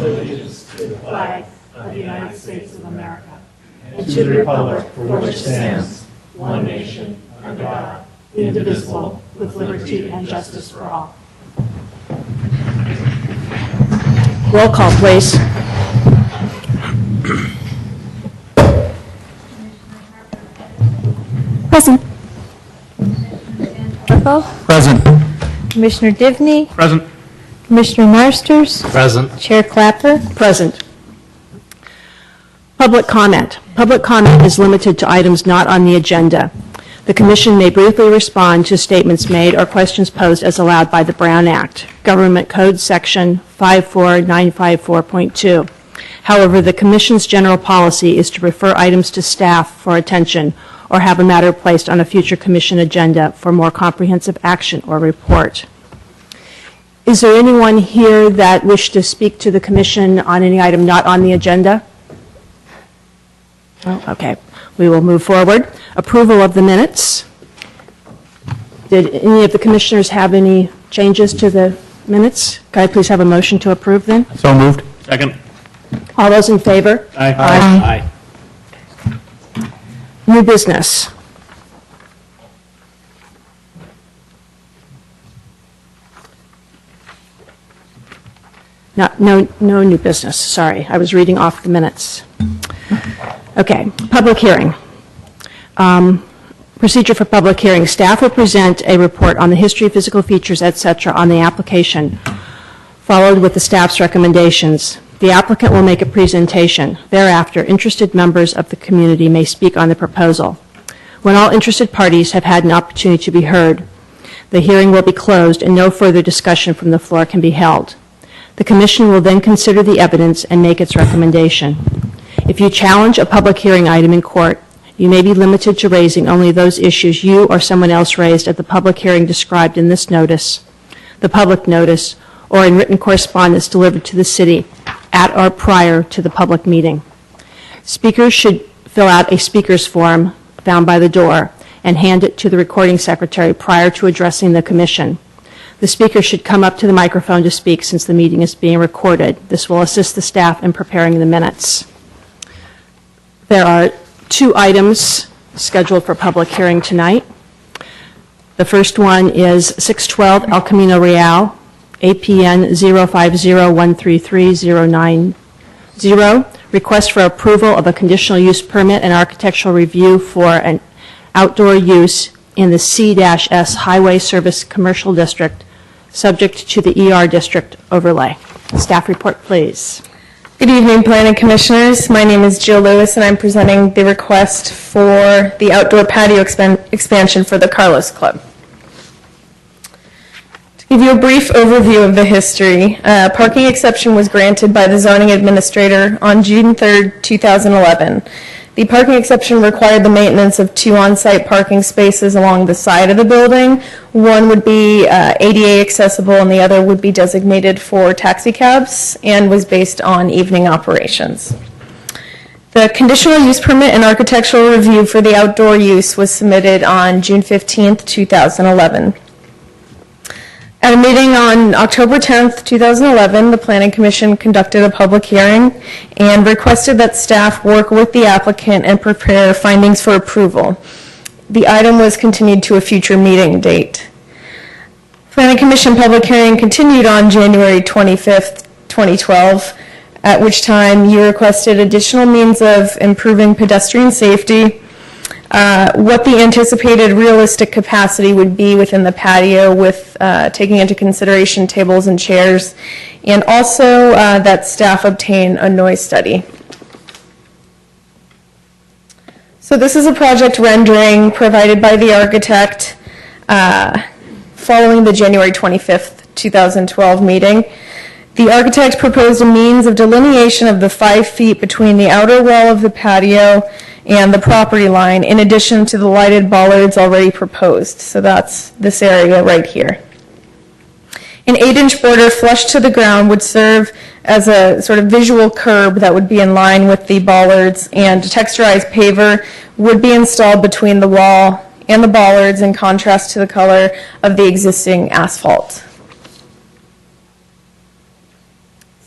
allegiance to the flag of the United States of America and to the republic for which it stands, one nation, under God, indivisible, with liberty and justice for all. Roll call, please. Present. Present. Commissioner Divney, Present. Commissioner Marsters, Present. Chair Clapper. Present. Public comment. Public comment is limited to items not on the agenda. The Commission may briefly respond to statements made or questions posed as allowed by the Brown Act, Government Code Section 54954.2. However, the Commission's general policy is to refer items to staff for attention or have a matter placed on a future Commission agenda for more comprehensive action or report. Is there anyone here that wished to speak to the Commission on any item not on the agenda? Oh, okay. We will move forward. Approval of the minutes. Did any of the commissioners have any changes to the minutes? Could I please have a motion to approve them? So moved. Second. All those in favor? Aye. New business. No new business. Sorry, I was reading off the minutes. Okay, public hearing. Procedure for public hearing. Staff will present a report on the history, physical features, etc. on the application, followed with the staff's recommendations. The applicant will make a presentation. Thereafter, interested members of the community may speak on the proposal. When all interested parties have had an opportunity to be heard, the hearing will be closed and no further discussion from the floor can be held. The Commission will then consider the evidence and make its recommendation. If you challenge a public hearing item in court, you may be limited to raising only those issues you or someone else raised at the public hearing described in this notice, the public notice, or in written correspondence delivered to the city at or prior to the public meeting. Speakers should fill out a speaker's form found by the door and hand it to the recording secretary prior to addressing the Commission. The speaker should come up to the microphone to speak since the meeting is being recorded. This will assist the staff in preparing the minutes. There are 2 items scheduled for public hearing tonight. The first one is 612 El Camino Real, APN 050133090, request for approval of a conditional use permit and architectural review for an outdoor use in the C-S Highway Service Commercial District, subject to the ER District overlay. Staff report, please. Good evening, Planning Commissioners. My name is Jill Lewis, and I'm presenting the request for the outdoor patio expansion for the Carlos Club. To give you a brief overview of the history, parking exception was granted by the zoning administrator on June 3rd, 2011. The parking exception required the maintenance of 2 on-site parking spaces along the side of the building. One would be ADA accessible and the other would be designated for taxi cabs and was based on evening operations. The conditional use permit and architectural review for the outdoor use was submitted on June 15th, 2011. At a meeting on October 10th, 2011, the Planning Commission conducted a public hearing and requested that staff work with the applicant and prepare findings for approval. The item was continued to a future meeting date. Planning Commission public hearing continued on January 25th, 2012, at which time you requested additional means of improving pedestrian safety, what the anticipated realistic capacity would be within the patio with taking into consideration tables and chairs, and also that staff obtain a noise study. So this is a project rendering provided by the architect following the January 25th, 2012 meeting. The architect proposed a means of delineation of the 5 feet between the outer wall of the patio and the property line, in addition to the lighted bollards already proposed. So that's this area right here. An 8-inch border flush to the ground would serve as a sort of visual curb that would be in line with the bollards, and a texturized paver would be installed between the wall and the bollards in contrast to the color of the existing asphalt.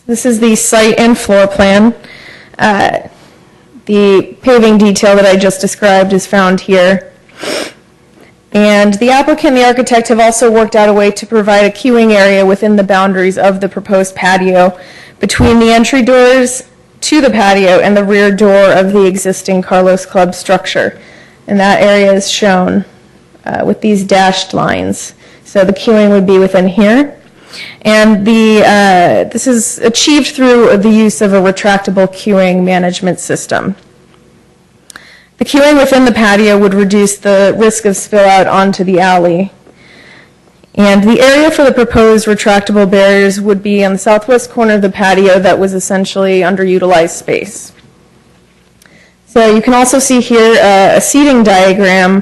This is the site and floor plan. The paving detail that I just described is found here. And the applicant and the architect have also worked out a way to provide a queuing area within the boundaries of the proposed patio between the entry doors to the patio and the rear door of the existing Carlos Club structure. And that area is shown with these dashed lines. So the queuing would be within here. And this is achieved through the use of a retractable queuing management system. The queuing within the patio would reduce the risk of spill out onto the alley. And the area for the proposed retractable barriers would be on the southwest corner of the patio that was essentially underutilized space. So you can also see here a seating diagram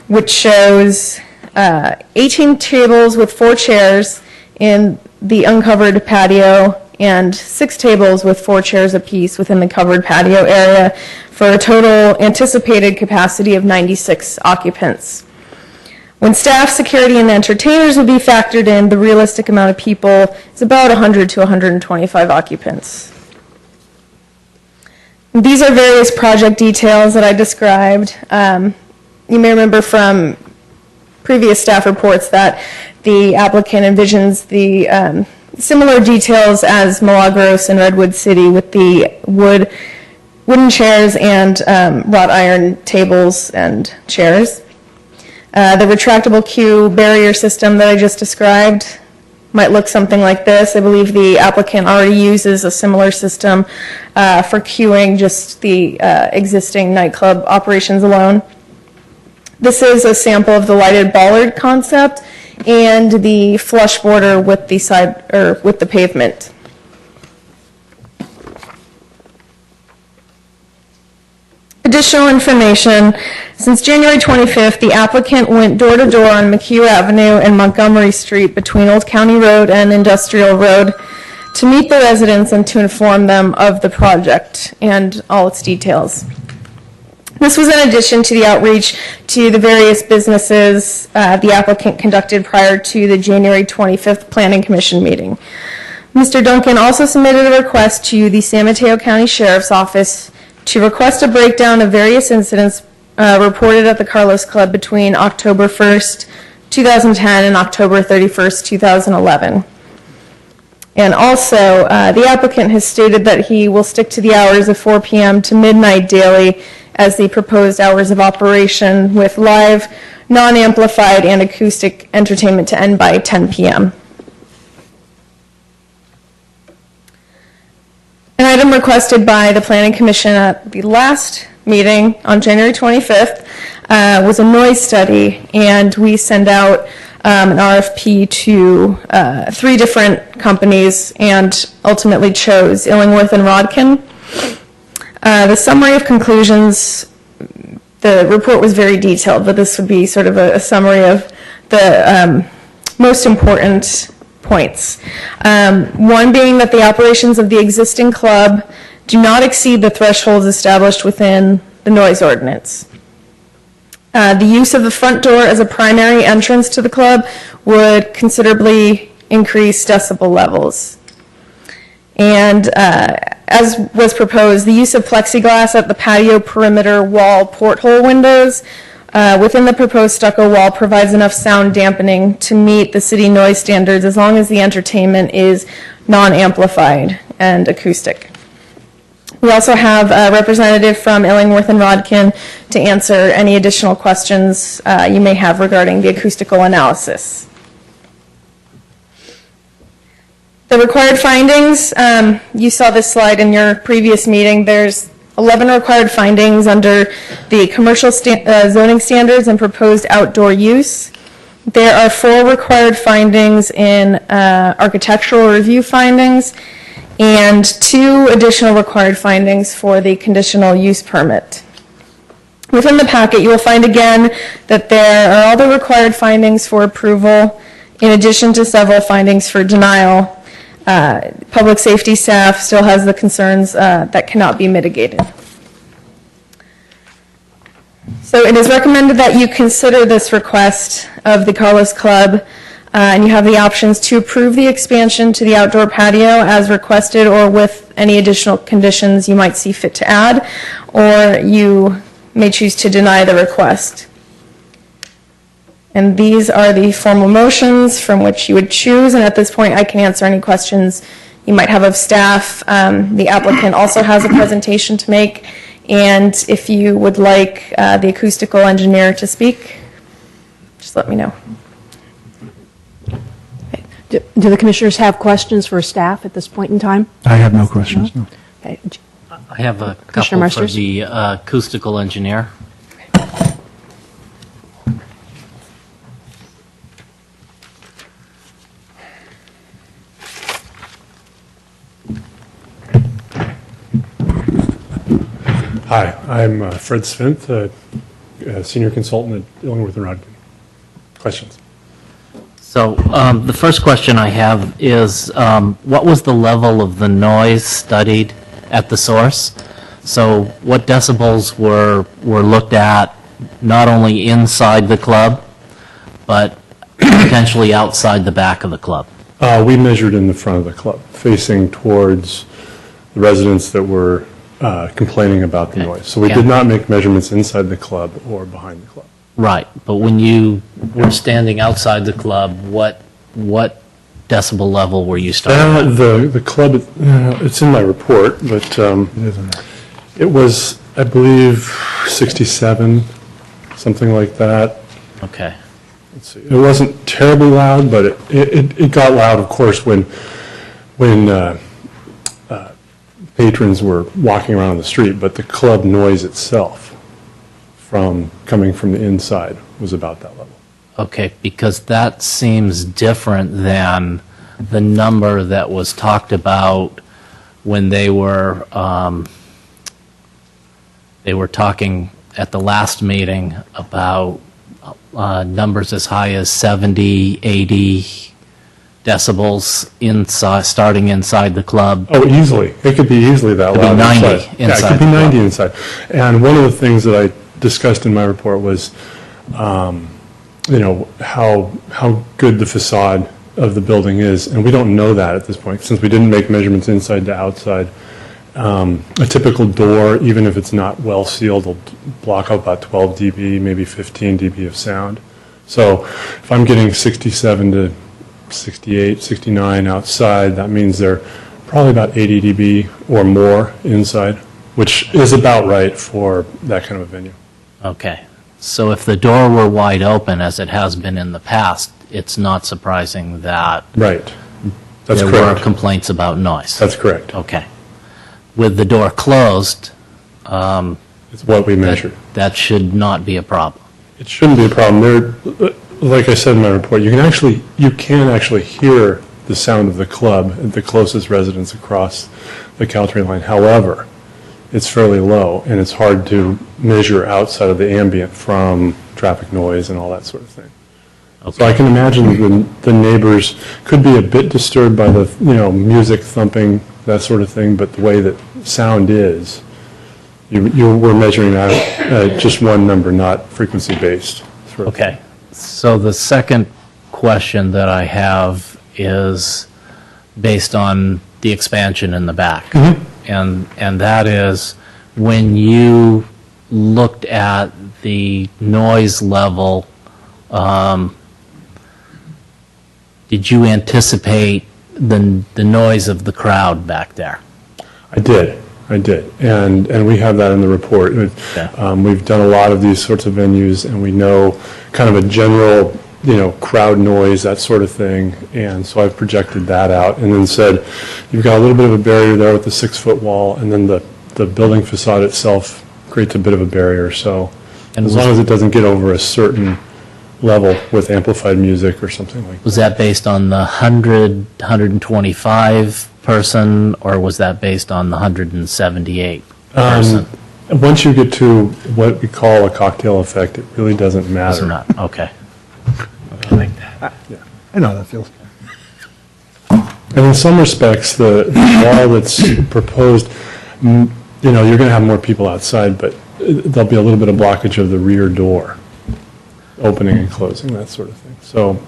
which shows 18 tables with 4 chairs in the uncovered patio and 6 tables with 4 chairs apiece within the covered patio area for a total anticipated capacity of 96 occupants. When staff, security, and entertainers would be factored in, the realistic amount of people is about 100 to 125 occupants. These are various project details that I described. You may remember from previous staff reports that the applicant envisions the similar details as Milagros and Redwood City with the wooden chairs and wrought iron tables and chairs. The retractable queue barrier system that I just described might look something like this. I believe the applicant already uses a similar system for queuing just the existing nightclub operations alone. This is a sample of the lighted bollard concept and the flush border with the side or with the pavement. Additional information. Since January 25th, the applicant went door to door on McHugh Avenue and Montgomery Street between Old County Road and Industrial Road to meet the residents and to inform them of the project and all its details. This was in addition to the outreach to the various businesses the applicant conducted prior to the January 25th Planning Commission meeting. Mr. Duncan also submitted a request to the San Mateo County Sheriff's Office to request a breakdown of various incidents reported at the Carlos Club between October 1st, 2010 and October 31st, 2011. And also, the applicant has stated that he will stick to the hours of 4 p.m. to midnight daily as the proposed hours of operation, with live, non-amplified, and acoustic entertainment to end by 10 p.m. An item requested by the Planning Commission at the last meeting on January 25th was a noise study, and we sent out an RFP to 3 different companies and ultimately chose Illingworth and Rodkin. The summary of conclusions, the report was very detailed, but this would be sort of a summary of the most important points. One being that the operations of the existing club do not exceed the thresholds established within the noise ordinance. The use of the front door as a primary entrance to the club would considerably increase decibel levels. And as was proposed, the use of plexiglass at the patio perimeter wall porthole windows within the proposed stucco wall provides enough sound dampening to meet the city noise standards as long as the entertainment is non-amplified and acoustic. We also have a representative from Illingworth and Rodkin to answer any additional questions you may have regarding the acoustical analysis. The required findings, you saw this slide in your previous meeting. There's 11 required findings under the commercial zoning standards and proposed outdoor use. There are 4 required findings in architectural review findings and 2 additional required findings for the conditional use permit. Within the packet, you will find again that there are all the required findings for approval in addition to several findings for denial. Public safety staff still has the concerns that cannot be mitigated. So it is recommended that you consider this request of the Carlos Club And you have the options to approve the expansion to the outdoor patio as requested or with any additional conditions you might see fit to add, or you may choose to deny the request. And these are the formal motions from which you would choose, and at this point I can answer any questions you might have of staff. The applicant also has a presentation to make, and if you would like the acoustical engineer to speak, just let me know. Do the commissioners have questions for staff at this point in time? I have no questions, no. Okay. I have a Commissioner couple for Marsters? the acoustical engineer. Hi, I'm Fred Svinth, a senior consultant at Illingworth and Rodkin. Questions? So the first question I have is, what was the level of the noise studied at the source? So what decibels were looked at not only inside the club, but potentially outside the back of the club? We measured in the front of the club, facing towards the residents that were complaining about the Okay. noise. So we Yeah. did not make measurements inside the club or behind the club. Right, but when you were standing outside the club, what decibel level were you starting at? The club, it's in my report, but it was, I believe, 67, something like that. Okay, Let's see. It wasn't terribly loud, but it got loud, of course, when patrons were walking around the street, but the club noise itself coming from the inside was about that level. okay, because that seems different than the number that was talked about when they were talking at the last meeting about numbers as high as 70, 80 decibels inside, starting inside the club. Oh, easily. It could be easily that Could be loud 90 Yeah, it inside could be the club. 90 inside. And one of the things that I discussed in my report was, how good the facade of the building is, and we don't know that at this point, since we didn't make measurements inside to outside. A typical door, even if it's not well sealed, will block out about 12 dB, maybe 15 dB of sound. So if I'm getting 67 to 68, 69 outside, that means they're probably about 80 dB or more inside, which is about right for that kind of a venue. Okay, so if the door were wide open, as it has been in the past, it's not surprising that Right. That's there were correct. complaints about noise. That's correct. Okay. With the door closed, It's what we measured. that should not be a problem. It shouldn't be a problem. Like I said in my report, you can actually hear the sound of the club at the closest residence across the Caltree line. However, it's fairly low, and it's hard to measure outside of the ambient from traffic noise and all that sort of thing. So I can imagine the neighbors could be a bit disturbed by the, music thumping, that sort of thing, but the way that sound is, we're measuring that just one number, not frequency-based. sort of thing. Okay, so the second question that I have is based on the expansion in the back. And that is, when you looked at the noise level, did you anticipate the noise of the crowd back there? I did. And we have that in the report. We've done a lot of these sorts of venues, and we know kind of a general, crowd noise, that sort of thing. And so I've projected that out and then said, you've got a little bit of a barrier there with the 6-foot wall, and then the building facade itself creates a bit of a barrier. So And as long as it doesn't get over a certain level with amplified music or something like that. Was that based on the 100, 125 person, or was that based on the 178 person? Once you get to what we call a cocktail effect, it really doesn't matter. Or not? Okay. Okay. I know how that feels. And in some respects, the wall that's proposed, you're going to have more people outside, but there'll be a little bit of blockage of the rear door, opening and closing, that sort of thing. So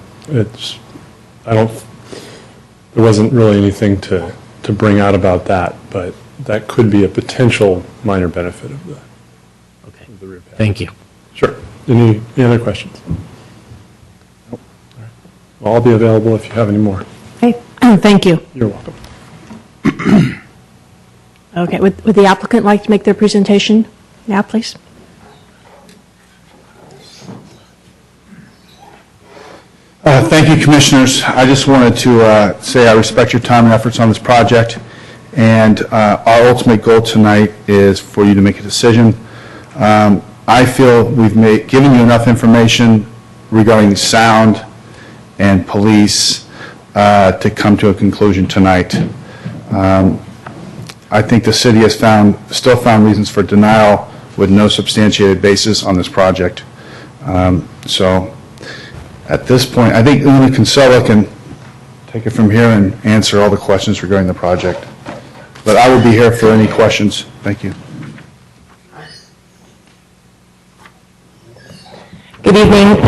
there wasn't really anything to bring out about that, but that could be a potential minor benefit of the rear path. Thank you. Sure. Any other questions? Nope. All right. Well, I'll be available if you have any more. Okay, thank you. You're welcome. Okay, would the applicant like to make their presentation now, please? Thank you, Commissioners. I just wanted to say I respect your time and efforts on this project, and our ultimate goal tonight is for you to make a decision. I feel we've given you enough information regarding sound and police to come to a conclusion tonight. I think the city has still found reasons for denial with no substantiated basis on this project. So at this point, I think Una Kinsella can take it from here and answer all the questions regarding the project. But I will be here for any questions. Thank you. Good evening.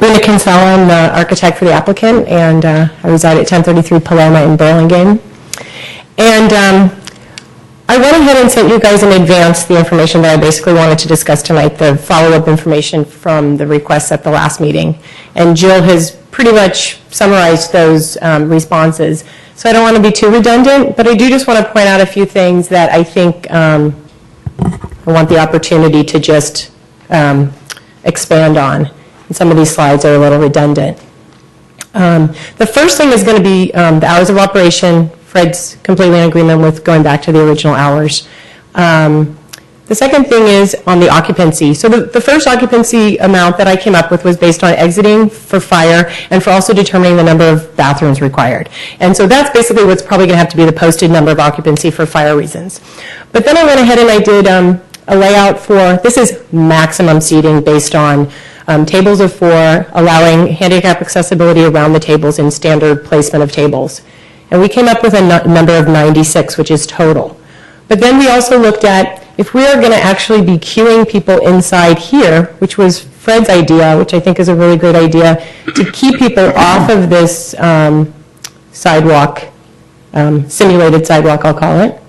Una Kinsella, I'm the architect for the applicant, and I reside at 1033 Paloma in Burlingame. And I went ahead and sent you guys in advance the information that I basically wanted to discuss tonight, the follow-up information from the requests at the last meeting. And Jill has pretty much summarized those responses. So I don't want to be too redundant, but I do just want to point out a few things that I think I want the opportunity to just expand on. And some of these slides are a little redundant. The first thing is going to be the hours of operation. Fred's completely in agreement with going back to the original hours. The second thing is on the occupancy. So the first occupancy amount that I came up with was based on exiting for fire and for also determining the number of bathrooms required. And so that's basically what's probably going to have to be the posted number of occupancy for fire reasons. But then I went ahead and I did a layout for, this is maximum seating based on tables of 4, allowing handicap accessibility around the tables in standard placement of tables. And we came up with a number of 96, which is total. But then we also looked at if we are going to actually be queuing people inside here, which was Fred's idea, which I think is a really great idea, to keep people off of this sidewalk, simulated sidewalk, I'll call it.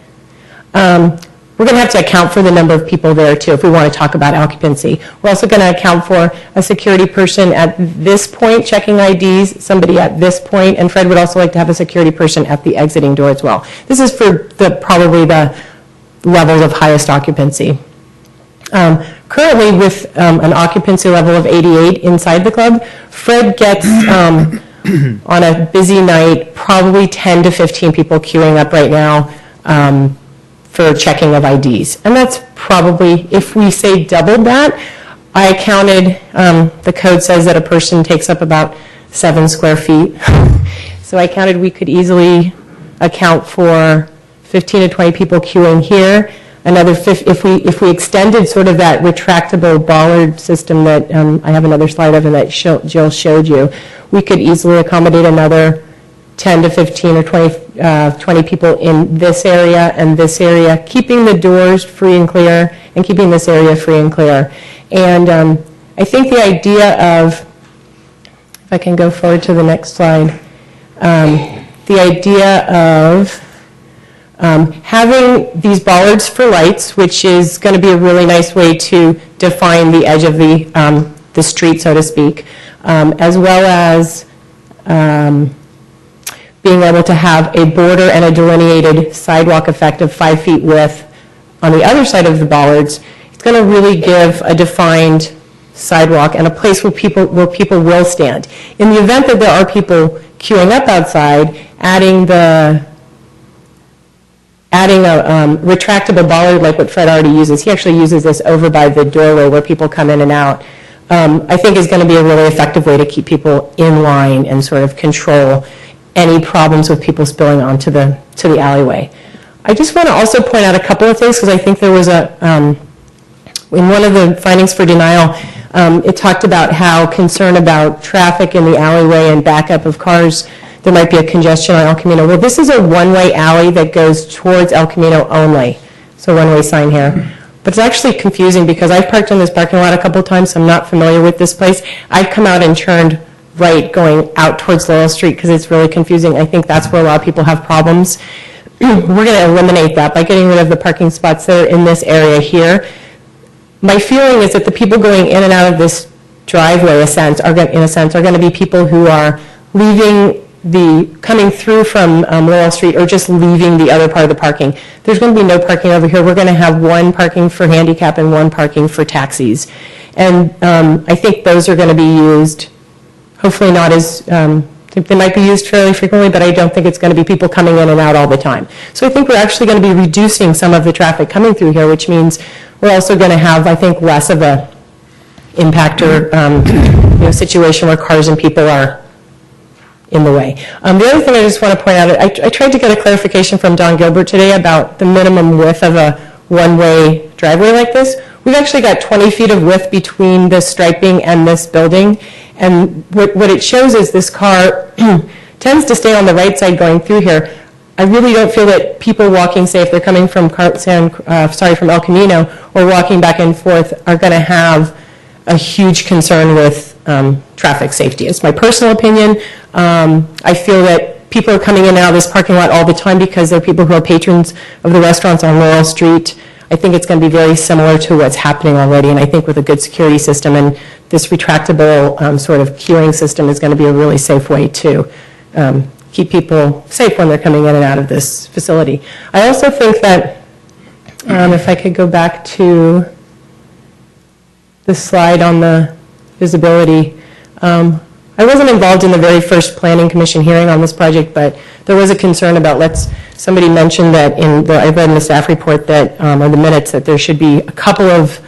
We're going to have to account for the number of people there, too, if we want to talk about occupancy. We're also going to account for a security person at this point checking IDs, somebody at this point, and Fred would also like to have a security person at the exiting door as well. This is for probably the levels of highest occupancy. Currently, with an occupancy level of 88 inside the club, Fred gets, on a busy night, probably 10 to 15 people queuing up right now for checking of IDs. And that's probably, if we say doubled that, I counted, the code says that a person takes up about 7 square feet. So I counted we could easily account for 15 to 20 people queuing here. Another, if we extended sort of that retractable bollard system that I have another slide of and that Jill showed you, we could easily accommodate another 10 to 15 or 20 people in this area and this area, keeping the doors free and clear and keeping this area free and clear. And I think the idea of, if I can go forward to the next slide, the idea of having these bollards for lights, which is going to be a really nice way to define the edge of the street, so to speak, as well as being able to have a border and a delineated sidewalk effect of 5 feet width on the other side of the bollards. It's going to really give a defined sidewalk and a place where people will stand. In the event that there are people queuing up outside, adding a retractable bollard like what Fred already uses. He actually uses this over by the doorway where people come in and out. I think is going to be a really effective way to keep people in line and sort of control any problems with people spilling onto the alleyway. I just want to also point out a couple of things because I think there was in one of the findings for denial, it talked about how concern about traffic in the alleyway and backup of cars, there might be a congestion on El Camino. Well, this is a one-way alley that goes towards El Camino only. So one-way sign here. But it's actually confusing because I've parked in this parking lot a couple of times, so I'm not familiar with this place. I've come out and turned right going out towards Laurel Street because it's really confusing. I think that's where a lot of people have problems. We're going to eliminate that by getting rid of the parking spots that are in this area here. My feeling is that the people going in and out of this driveway, in a sense, are going to be people who are coming through from Laurel Street or just leaving the other part of the parking. There's going to be no parking over here. We're going to have one parking for handicap and one parking for taxis. And I think those are going to be used, hopefully not as, they might be used fairly frequently, but I don't think it's going to be people coming in and out all the time. So I think we're actually going to be reducing some of the traffic coming through here, which means we're also going to have, I think, less of a impact or situation where cars and people are in the way. The other thing I just want to point out, I tried to get a clarification from Don Gilbert today about the minimum width of a one-way driveway like this. We've actually got 20 feet of width between this striping and this building, and what it shows is this car tends to stay on the right side going through here. I really don't feel that people walking, say if they're coming from from El Camino or walking back and forth, are going to have a huge concern with traffic safety. It's my personal opinion. I feel that people are coming in and out of this parking lot all the time because they're people who are patrons of the restaurants on Laurel Street. I think it's going to be very similar to what's happening already, and I think with a good security system and this retractable sort of queuing system is going to be a really safe way to keep people safe when they're coming in and out of this facility. I also think that, if I could go back to the slide on the visibility, I wasn't involved in the very first Planning Commission hearing on this project, but there was a concern about somebody mentioned that I read in the staff report that, or the minutes, that there should be a couple of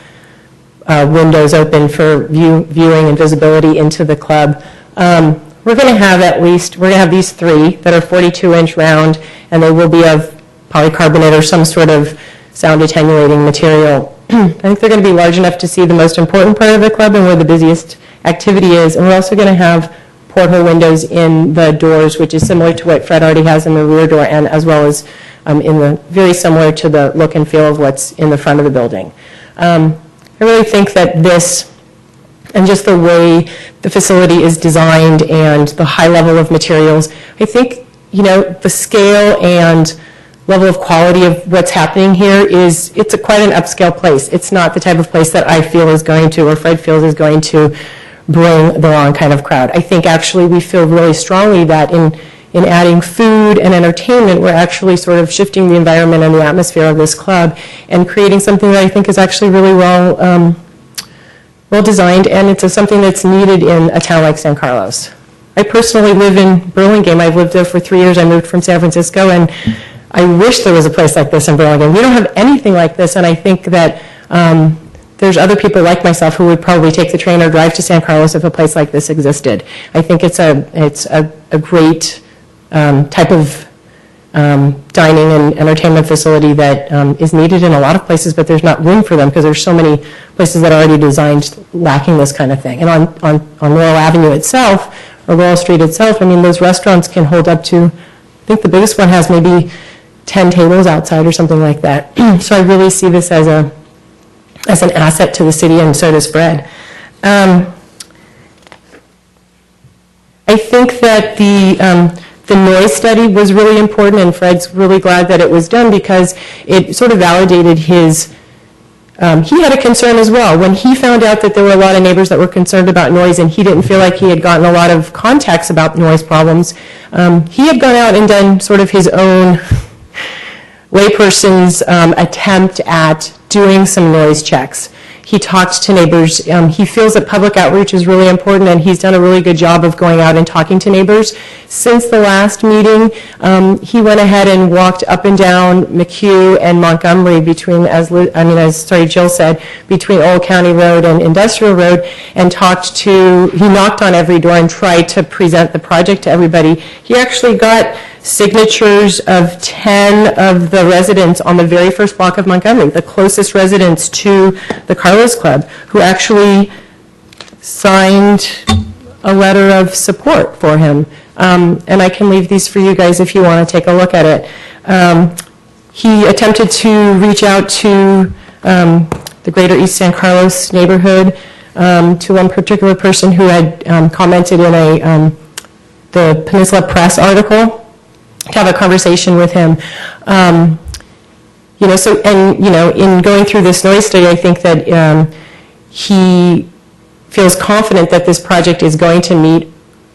windows open for viewing and visibility into the club. We're going to have these three that are 42-inch round, and they will be of polycarbonate or some sort of sound attenuating material. I think they're going to be large enough to see the most important part of the club and where the busiest activity is. And we're also going to have porthole windows in the doors, which is similar to what Fred already has in the rear door, and as well as very similar to the look and feel of what's in the front of the building. I really think that this, and just the way the facility is designed and the high level of materials, I think, the scale and level of quality of what's happening here it's quite an upscale place. It's not the type of place that I feel is going to, or Fred feels is going to bring the wrong kind of crowd. I think actually we feel really strongly that in adding food and entertainment, we're actually sort of shifting the environment and the atmosphere of this club and creating something that I think is actually really well designed, and it's something that's needed in a town like San Carlos. I personally live in Burlingame. I've lived there for 3 years. I moved from San Francisco, and I wish there was a place like this in Burlingame. We don't have anything like this, and I think that there's other people like myself who would probably take the train or drive to San Carlos if a place like this existed. I think it's a great type of dining and entertainment facility that is needed in a lot of places, but there's not room for them because there's so many places that are already designed lacking this kind of thing. And on Laurel Avenue itself, or Laurel Street itself, I mean, those restaurants can hold up to, I think the biggest one has maybe 10 tables outside or something like that. So I really see this as an asset to the city, and so does Fred. I think that the noise study was really important, and Fred's really glad that it was done because it sort of validated his, he had a concern as well. When he found out that there were a lot of neighbors that were concerned about noise and he didn't feel like he had gotten a lot of contacts about noise problems, he had gone out and done sort of his own layperson's attempt at doing some noise checks. He talked to neighbors. He feels that public outreach is really important, and he's done a really good job of going out and talking to neighbors. Since the last meeting, he went ahead and walked up and down McHugh and Montgomery between, as Jill said, between Old County Road and Industrial Road, and he knocked on every door and tried to present the project to everybody. He actually got signatures of 10 of the residents on the very first block of Montgomery, the closest residents to the Carlos Club, who actually signed a letter of support for him. And I can leave these for you guys if you want to take a look at it. He attempted to reach out to the greater East San Carlos neighborhood to one particular person who had commented in the Peninsula Press article, to have a conversation with him. In going through this noise study, I think that he feels confident that this project is going to meet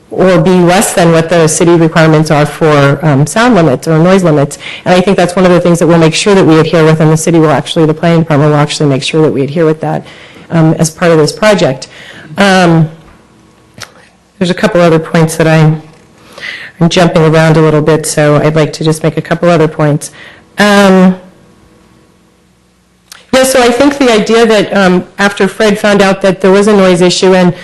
or be less than what the city requirements are for sound limits or noise limits. And I think that's one of the things that we'll make sure that we adhere with, and the city will actually, the planning department will actually make sure that we adhere with that as part of this project. There's a couple other points that I'm jumping around a little bit, so I'd like to just make a couple other points. So I think the idea that after Fred found out that there was a noise issue and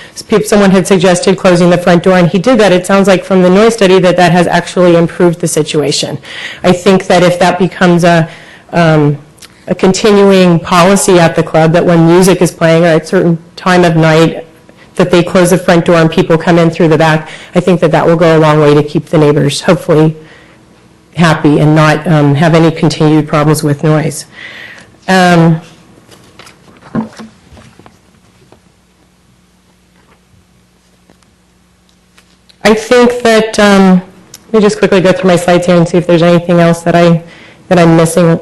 someone had suggested closing the front door and he did that, it sounds like from the noise study that that has actually improved the situation. I think that if that becomes a continuing policy at the club, that when music is playing or at a certain time of night, that they close the front door and people come in through the back, I think that that will go a long way to keep the neighbors hopefully happy and not have any continued problems with noise. I think that, let me just quickly go through my slides here and see if there's anything else that I'm missing.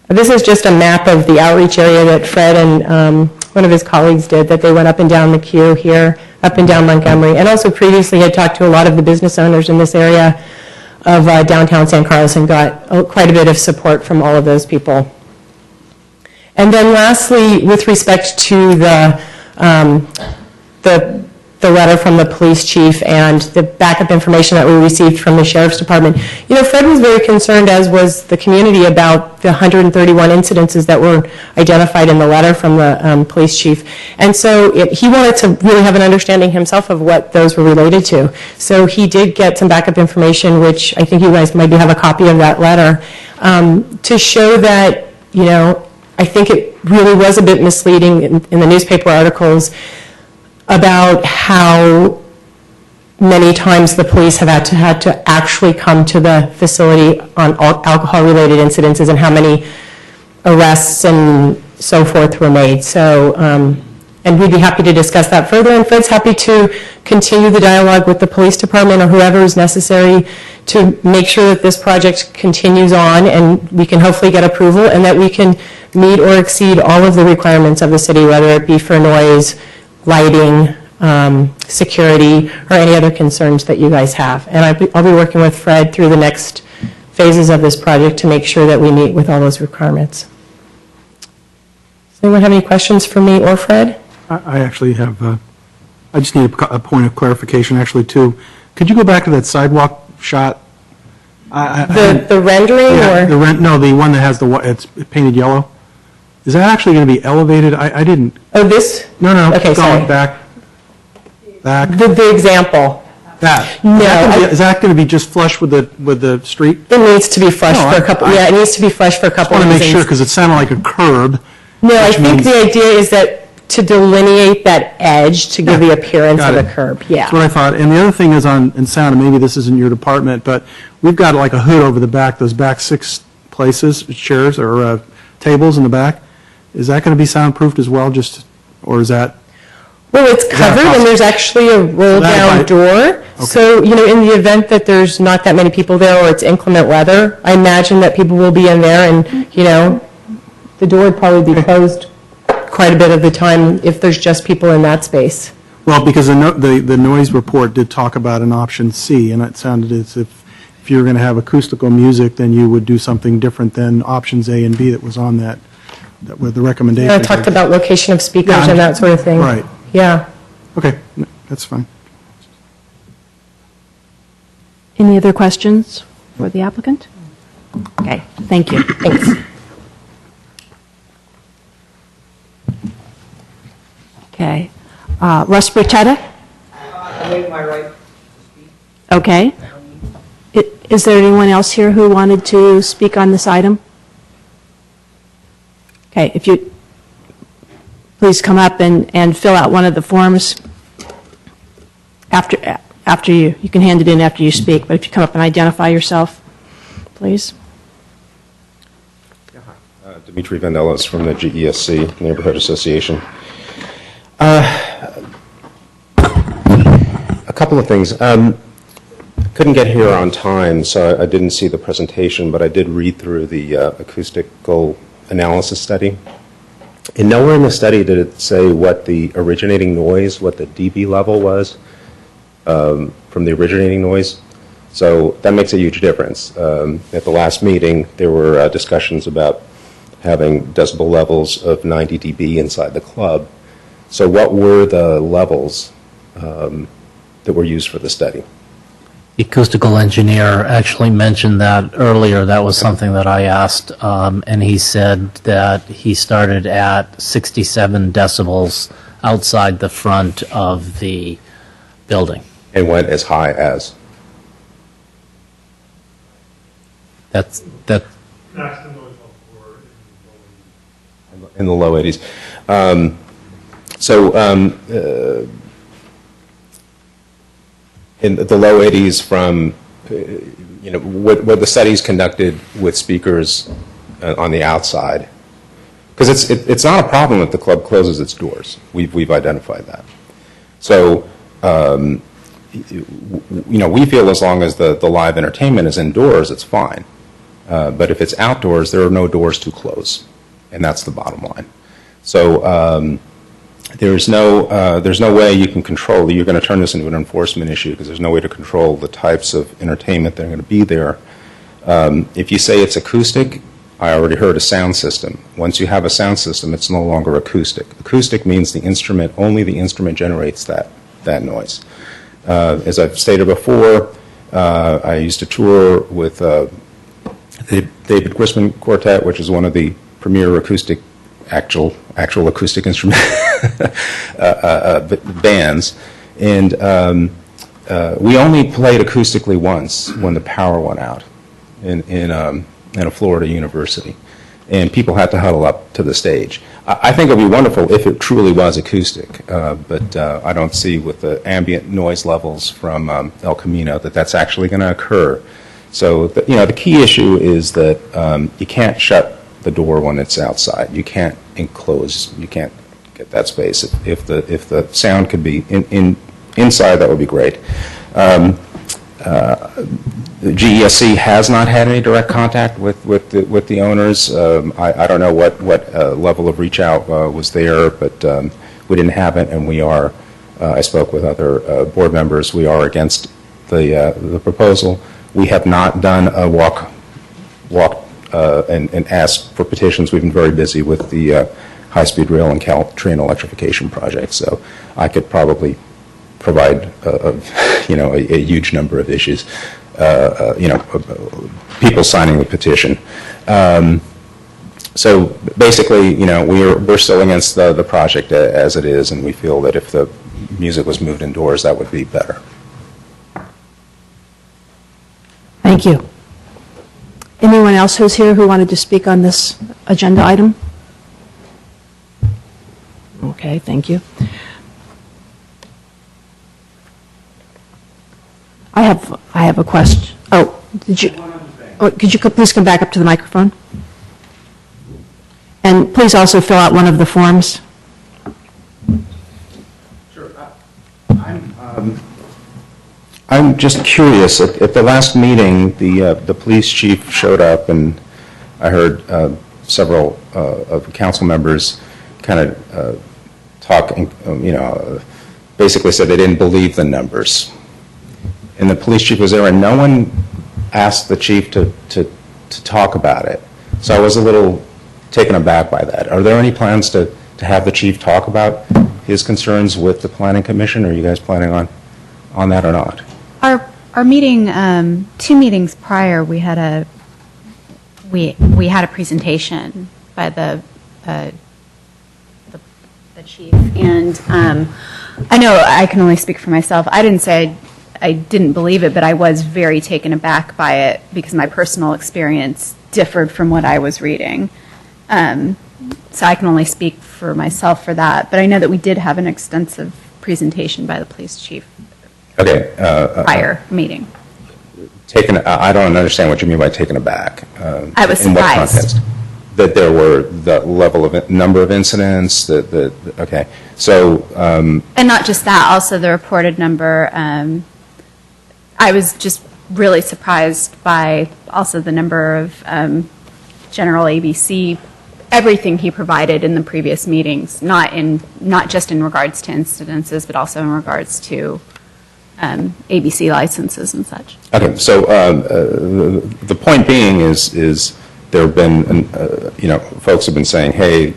This is just a map of the outreach area that Fred and one of his colleagues did, that they went up and down the queue here, up and down Montgomery, and also previously had talked to a lot of the business owners in this area of downtown San Carlos and got quite a bit of support from all of those people. And then lastly, with respect to the letter from the police chief and the backup information that we received from the sheriff's department, Fred was very concerned, as was the community, about the 131 incidences that were identified in the letter from the police chief. And so he wanted to really have an understanding himself of what those were related to. So he did get some backup information, which I think you guys maybe have a copy of that letter, to show that, I think it really was a bit misleading in the newspaper articles about how many times the police have had to actually come to the facility on alcohol-related incidences and how many arrests and so forth were made. So, and we'd be happy to discuss that further, and Fred's happy to continue the dialogue with the police department or whoever is necessary to make sure that this project continues on and we can hopefully get approval and that we can meet or exceed all of the requirements of the city, whether it be for noise, lighting, security, or any other concerns that you guys have. And I'll be working with Fred through the next phases of this project to make sure that we meet with all those requirements. Does anyone have any questions for me or Fred? I actually have, I just need a point of clarification, actually, too. Could you go back to that sidewalk shot? The rendering, Yeah, or? no, the one that has it's painted yellow. Is that actually going to be elevated? I didn't. Oh, this? No. Okay, go sorry. Back. The example. That. No, Is that going to be just flush with the street? It needs to be flush No, for a couple, it needs to be flush for a couple I of want to reasons. make sure, because it sounded like a curb. No, I which think means- the idea is that to delineate that edge to give the appearance got of a it. curb, That's what yeah. I thought. And the other thing is in sound, and maybe this isn't your department, but we've got like a hood over the back, those back 6 places, chairs or tables in the back. Is that going to be soundproofed as well, or is that? Well, it's that covered and possible? there's actually a roll-down might- door. So, in the event that there's not that many people there or it's inclement weather, I imagine that people will be in there and, the door would probably be closed quite a bit of the time if there's just people in that space. Well, because the noise report did talk about an option C, and it sounded as if you're going to have acoustical music, then you would do something different than options A and B that was on that were the recommendations. I talked about location of speakers Yeah, and that sort of thing. Right. Yeah. Okay, that's fine. Any other questions for the applicant? Okay, thank you. Thanks. Okay. Russ Bertetta? I waive my right to speak. Okay. Is there anyone else here who wanted to speak on this item? Okay, if you please come up and fill out one of the forms after you can hand it in after you speak, but if you come up and identify yourself, please. Dimitri Vanellos from the GESC Neighborhood Association. A couple of things. Couldn't get here on time, so I didn't see the presentation, but I did read through the acoustical analysis study. And nowhere in the study did it say what the originating noise, what the dB level was from the originating noise. So that makes a huge difference. At the last meeting, there were discussions about having decibel levels of 90 dB inside the club. So what were the levels that were used for the study? The acoustical engineer actually mentioned that earlier. That was something that I asked, and he said that he started at 67 decibels outside the front of the building. And went as high as? That's in the low 80s. In the low 80s from, were the studies conducted with speakers on the outside? Because it's not a problem if the club closes its doors. We've identified that. So, we feel as long as the live entertainment is indoors, it's fine. But if it's outdoors, there are no doors to close, and that's the bottom line. So there's no way you can control. You're going to turn this into an enforcement issue because there's no way to control the types of entertainment that are going to be there. If you say it's acoustic, I already heard a sound system. Once you have a sound system, it's no longer acoustic. Acoustic means only the instrument generates that noise. As I've stated before, I used to tour with the David Grisman Quartet, which is one of the premier acoustic, actual acoustic instrument bands, and we only played acoustically once when the power went out in a Florida university, and people had to huddle up to the stage. I think it would be wonderful if it truly was acoustic, but I don't see with the ambient noise levels from El Camino that's actually going to occur. So, the key issue is that you can't shut the door when it's outside. You can't enclose. You can't get that space. If the sound could be inside, that would be great. The GESC has not had any direct contact with the owners. I don't know what level of reach out was there, but we didn't have it, and we are. I spoke with other board members. We are against the proposal. We have not done a walk and asked for petitions. We've been very busy with the high-speed rail and Caltrain electrification project, so I could probably provide a huge number of issues. People signing the petition. So basically, we're still against the project as it is, and we feel that if the music was moved indoors, that would be better. Thank you. Anyone else who's here who wanted to speak on this agenda item? Okay, thank you. I have a question. Oh, could you please come back up to the microphone? And please also fill out one of the forms. Sure. I'm just curious. At the last meeting, the police chief showed up, and I heard several of the council members kind of talk, basically said they didn't believe the numbers. And the police chief was there, and no one asked the chief to talk about it. So I was a little taken aback by that. Are there any plans to have the chief talk about his concerns with the planning commission? Are you guys planning on that or not? Our meeting, 2 meetings prior, we had a presentation by the chief, and I know I can only speak for myself. I didn't say I didn't believe it, but I was very taken aback by it because my personal experience differed from what I was reading. So I can only speak for myself for that, but I know that we did have an extensive presentation by the police chief. Okay. Prior meeting. I don't understand what you mean by taken aback. I was in what surprised. context? That there were the level of number of incidents, okay. So, And not just that, also the reported number. I was just really surprised by also the number of general ABC, everything he provided in the previous meetings, not just in regards to incidences, but also in regards to ABC licenses and such. okay, so the point being is there have been, folks have been saying, hey,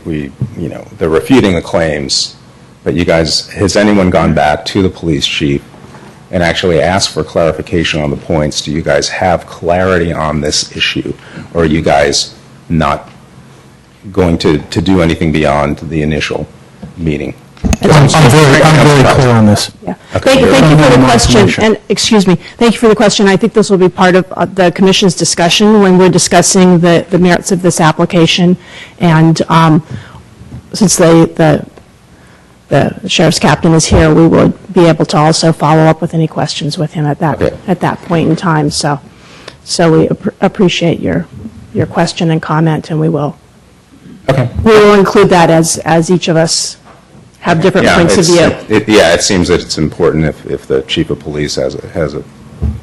they're refuting the claims, but you guys, has anyone gone back to the police chief and actually asked for clarification on the points? Do you guys have clarity on this issue? Or are you guys not going to do anything beyond the initial meeting? I'm very clear on this. Yeah. Thank you for the question, and, excuse me, thank you for the question. I think this will be part of the commission's discussion when we're discussing the merits of this application, and since the sheriff's captain is here, we would be able to also follow up with any questions with him at that point in time. So we appreciate your question and comment, and we will include that as each of us have different points of view. It seems that it's important if the chief of police has a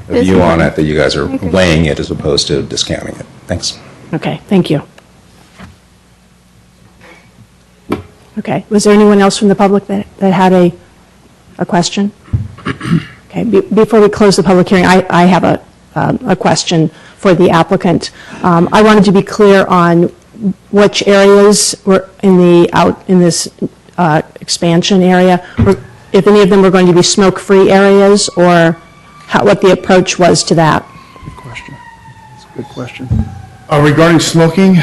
view on it, that you guys are weighing it as opposed to discounting it. Thanks. Okay, thank you. Okay, was there anyone else from the public that had a question? Okay, before we close the public hearing, I have a question for the applicant. I wanted to be clear on which areas were in this expansion area, if any of them were going to be smoke-free areas, or what the approach was to that. Good question. That's a good question. Regarding smoking,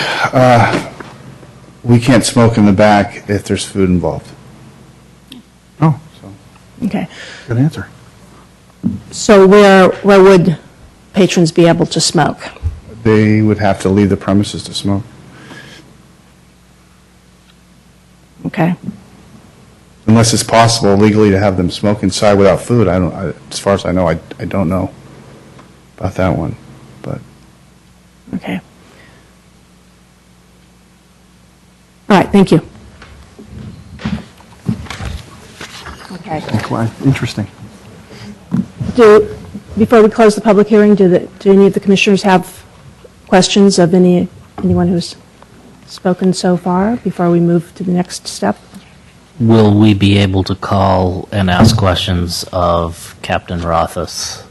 we can't smoke in the back if there's food involved. Oh, Okay. good answer. So where would patrons be able to smoke? They would have to leave the premises to smoke. Okay. Unless it's possible legally to have them smoke inside without food. As far as I know, I don't know about that one. But Okay. All right, thank you. Okay. Interesting. Before we close the public hearing, do any of the commissioners have questions of anyone who's spoken so far before we move to the next step? Will we be able to call and ask questions of Captain Rothus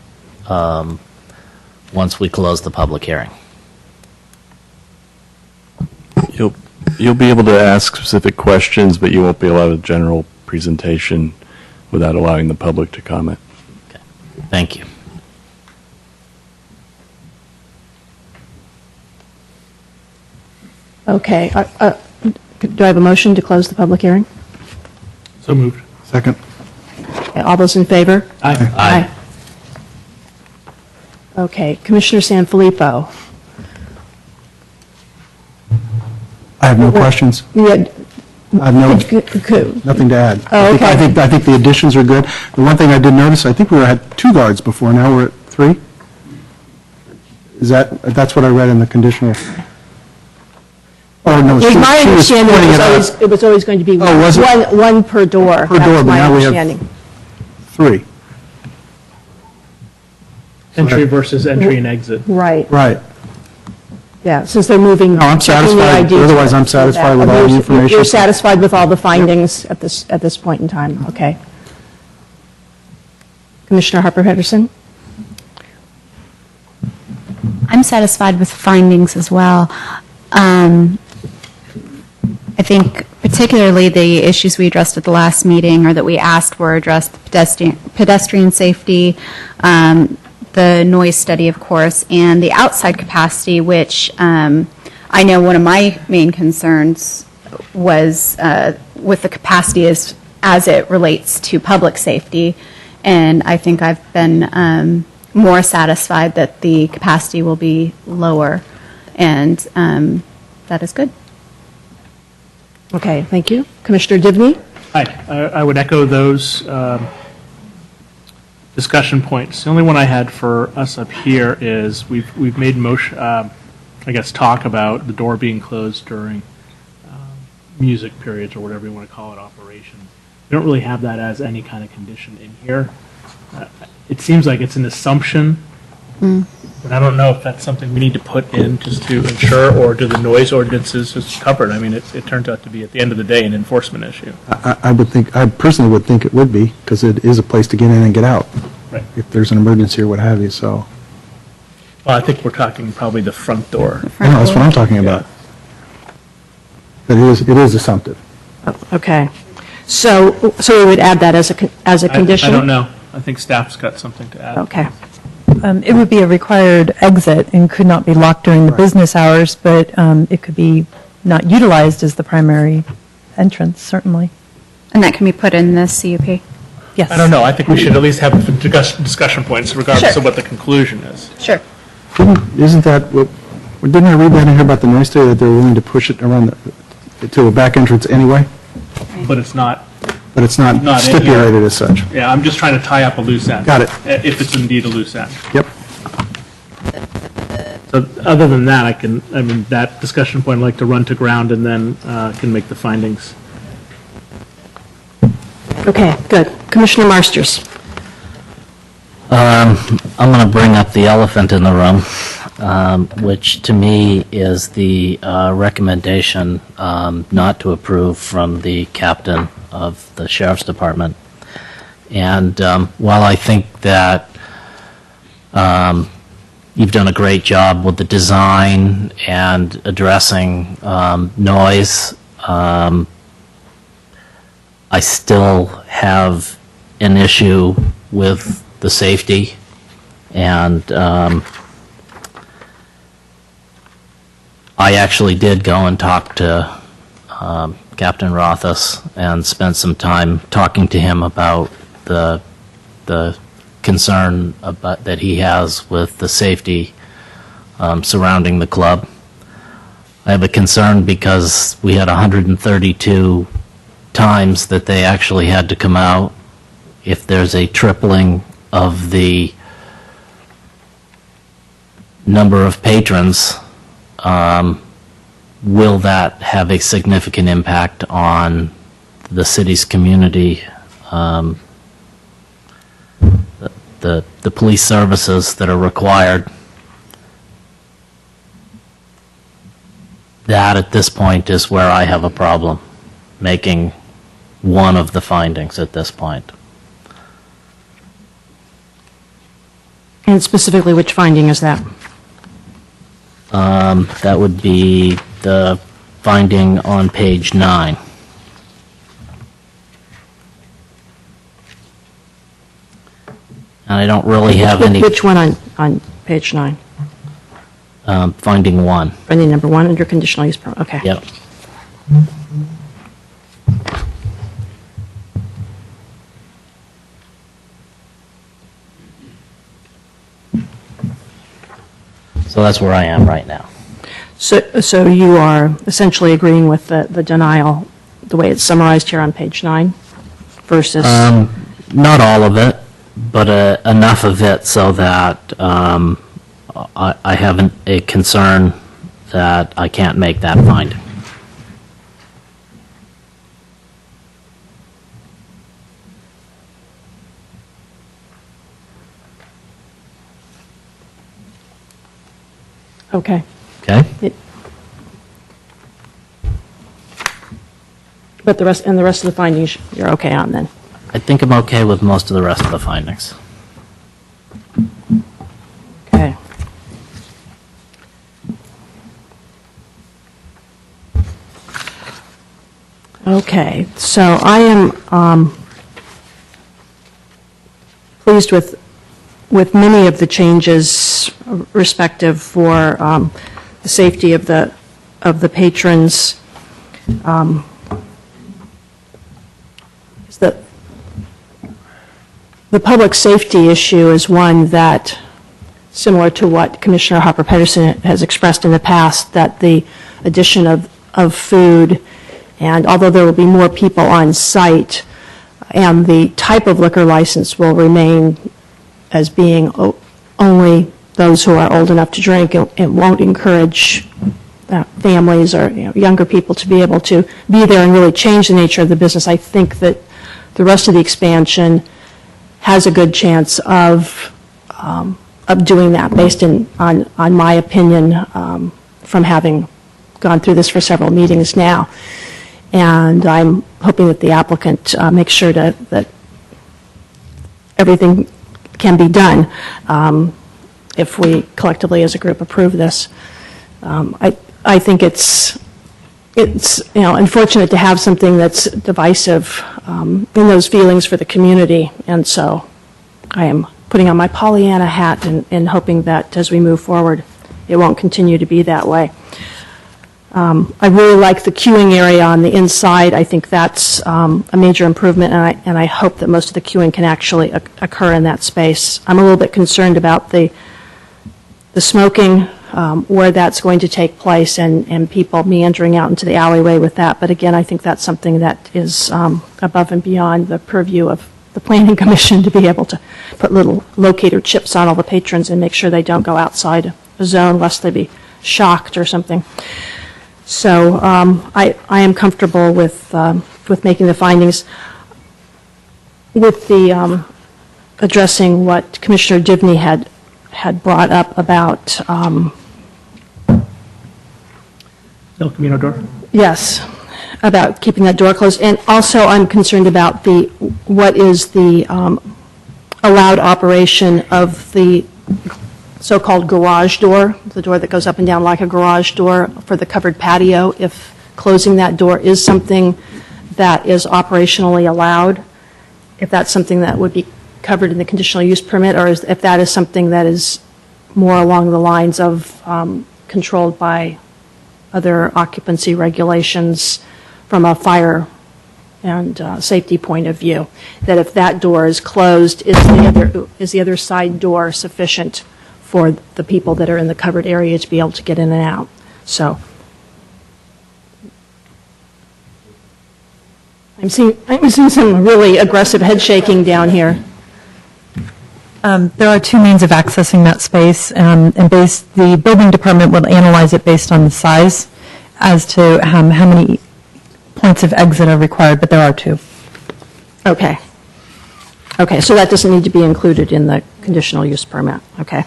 once we close the public hearing? You'll be able to ask specific questions, but you won't be allowed a general presentation without allowing the public to comment. Okay. Thank you. Okay. Do I have a motion to close the public hearing? So moved. Second. Okay, all those in favor? Aye. Okay, Commissioner Sanfilippo. I have no questions. Yeah, I have no, could- nothing to add. Oh, okay. I think the additions are good. The one thing I did notice, I think we had 2 guards before, now we're at 3? That's what I read in the conditional. Oh, no, It was my she was understanding pointing it out. it was always going to be Oh, was it? one per door. Per door, That's but my now we have understanding. 3. Entry versus entry and exit. Right, Right. yeah, since they're moving. No, I'm checking the satisfied. IDs. Otherwise, I'm satisfied with all the information. You're satisfied with all the findings at this point in time, okay. Commissioner Harper Henderson? I'm satisfied with findings as well. I think particularly the issues we addressed at the last meeting, or that we asked were addressed, pedestrian safety, the noise study, of course, and the outside capacity, which I know one of my main concerns was with the capacity as it relates to public safety. And I think I've been more satisfied that the capacity will be lower, and that is good. Okay, thank you. Commissioner Divney? Hi, I would echo those discussion points. The only one I had for us up here is we've made I guess, talk about the door being closed during music periods or whatever you want to call it, operations. We don't really have that as any kind of condition in here. It seems like it's an assumption, but I don't know if that's something we need to put in just to ensure, or do the noise ordinances just cover it? I mean, it turns out to be, at the end of the day, an enforcement issue. I personally would think it would be, because it is a place to get in and get out. Right. If there's an emergency or what have you, so. Well, I think we're talking probably the front door. No, that's what I'm talking about. But it is assumptive. Okay. So we would add that as a condition? I don't know. I think staff's got something to add. Okay. It would be a required exit and could not be locked during the business hours, but it could be not utilized as the primary entrance, certainly. And that can be put in the CUP? Yes. I don't know. I think we should at least have discussion points regardless of what the conclusion is. Sure. Isn't that, didn't I read that in here about the noise study, that they're willing to push it around to a back entrance anyway? But it's not. But it's not Not in here. stipulated as such. Yeah, I'm just trying to tie up a loose end. Got it. If it's indeed a loose end. Yep. So other than that, that discussion point I'd like to run to ground and then can make the findings. Okay, good. Commissioner Marsters. I'm going to bring up the elephant in the room, which to me is the recommendation not to approve from the captain of the Sheriff's Department. And while I think that you've done a great job with the design and addressing noise, I still have an issue with the safety, and I actually did go and talk to Captain Rothus and spent some time talking to him about the concern that he has with the safety surrounding the club. I have a concern because we had 132 times that they actually had to come out. If there's a tripling of the number of patrons, will that have a significant impact on the city's community? The police services that are required, that at this point is where I have a problem making one of the findings at this point. And specifically, which finding is that? That would be the finding on page 9. And I don't really have any... Which one on page 9? Finding 1. Finding number 1 under conditional use permit, okay. Yep. So that's where I am right now. So you are essentially agreeing with the denial, the way it's summarized here on page 9, versus... Not all of it, but enough of it so that I have a concern that I can't make that finding. Okay. Okay? But the rest of the findings, you're okay on then? I think I'm okay with most of the rest of the findings. Okay. Okay, so I am pleased with many of the changes respective for the safety of the patrons. The public safety issue is one that, similar to what Commissioner Hopper-Pedersen has expressed in the past, that the addition of food, and although there will be more people on site, and the type of liquor license will remain as being only those who are old enough to drink. It won't encourage families or younger people to be able to be there and really change the nature of the business. I think that the rest of the expansion has a good chance of doing that, based on my opinion, from having gone through this for several meetings now. And I'm hoping that the applicant makes sure that everything can be done if we collectively as a group approve this. I think it's unfortunate to have something that's divisive in those feelings for the community, and so I am putting on my Pollyanna hat and hoping that as we move forward, it won't continue to be that way. I really like the queuing area on the inside. I think that's a major improvement, and I hope that most of the queuing can actually occur in that space. I'm a little bit concerned about the smoking, where that's going to take place, and people meandering out into the alleyway with that. But again, I think that's something that is above and beyond the purview of the Planning Commission to be able to put little locator chips on all the patrons and make sure they don't go outside a zone lest they be shocked or something. So I am comfortable with making the findings. With the addressing what Commissioner Divney had brought up about El Camino door? yes, about keeping that door closed, and also I'm concerned about what is the allowed operation of the so-called garage door, the door that goes up and down like a garage door for the covered patio. If closing that door is something that is operationally allowed, if that's something that would be covered in the conditional use permit, or if that is something that is more along the lines of controlled by other occupancy regulations from a fire and safety point of view, that if that door is closed, is the other side door sufficient for the people that are in the covered area to be able to get in and out? So I'm seeing some really aggressive head shaking down here. There are two means of accessing that space, and the building department will analyze it based on the size as to how many points of exit are required, but there are two. Okay. Okay, so that doesn't need to be included in the conditional use permit. Okay.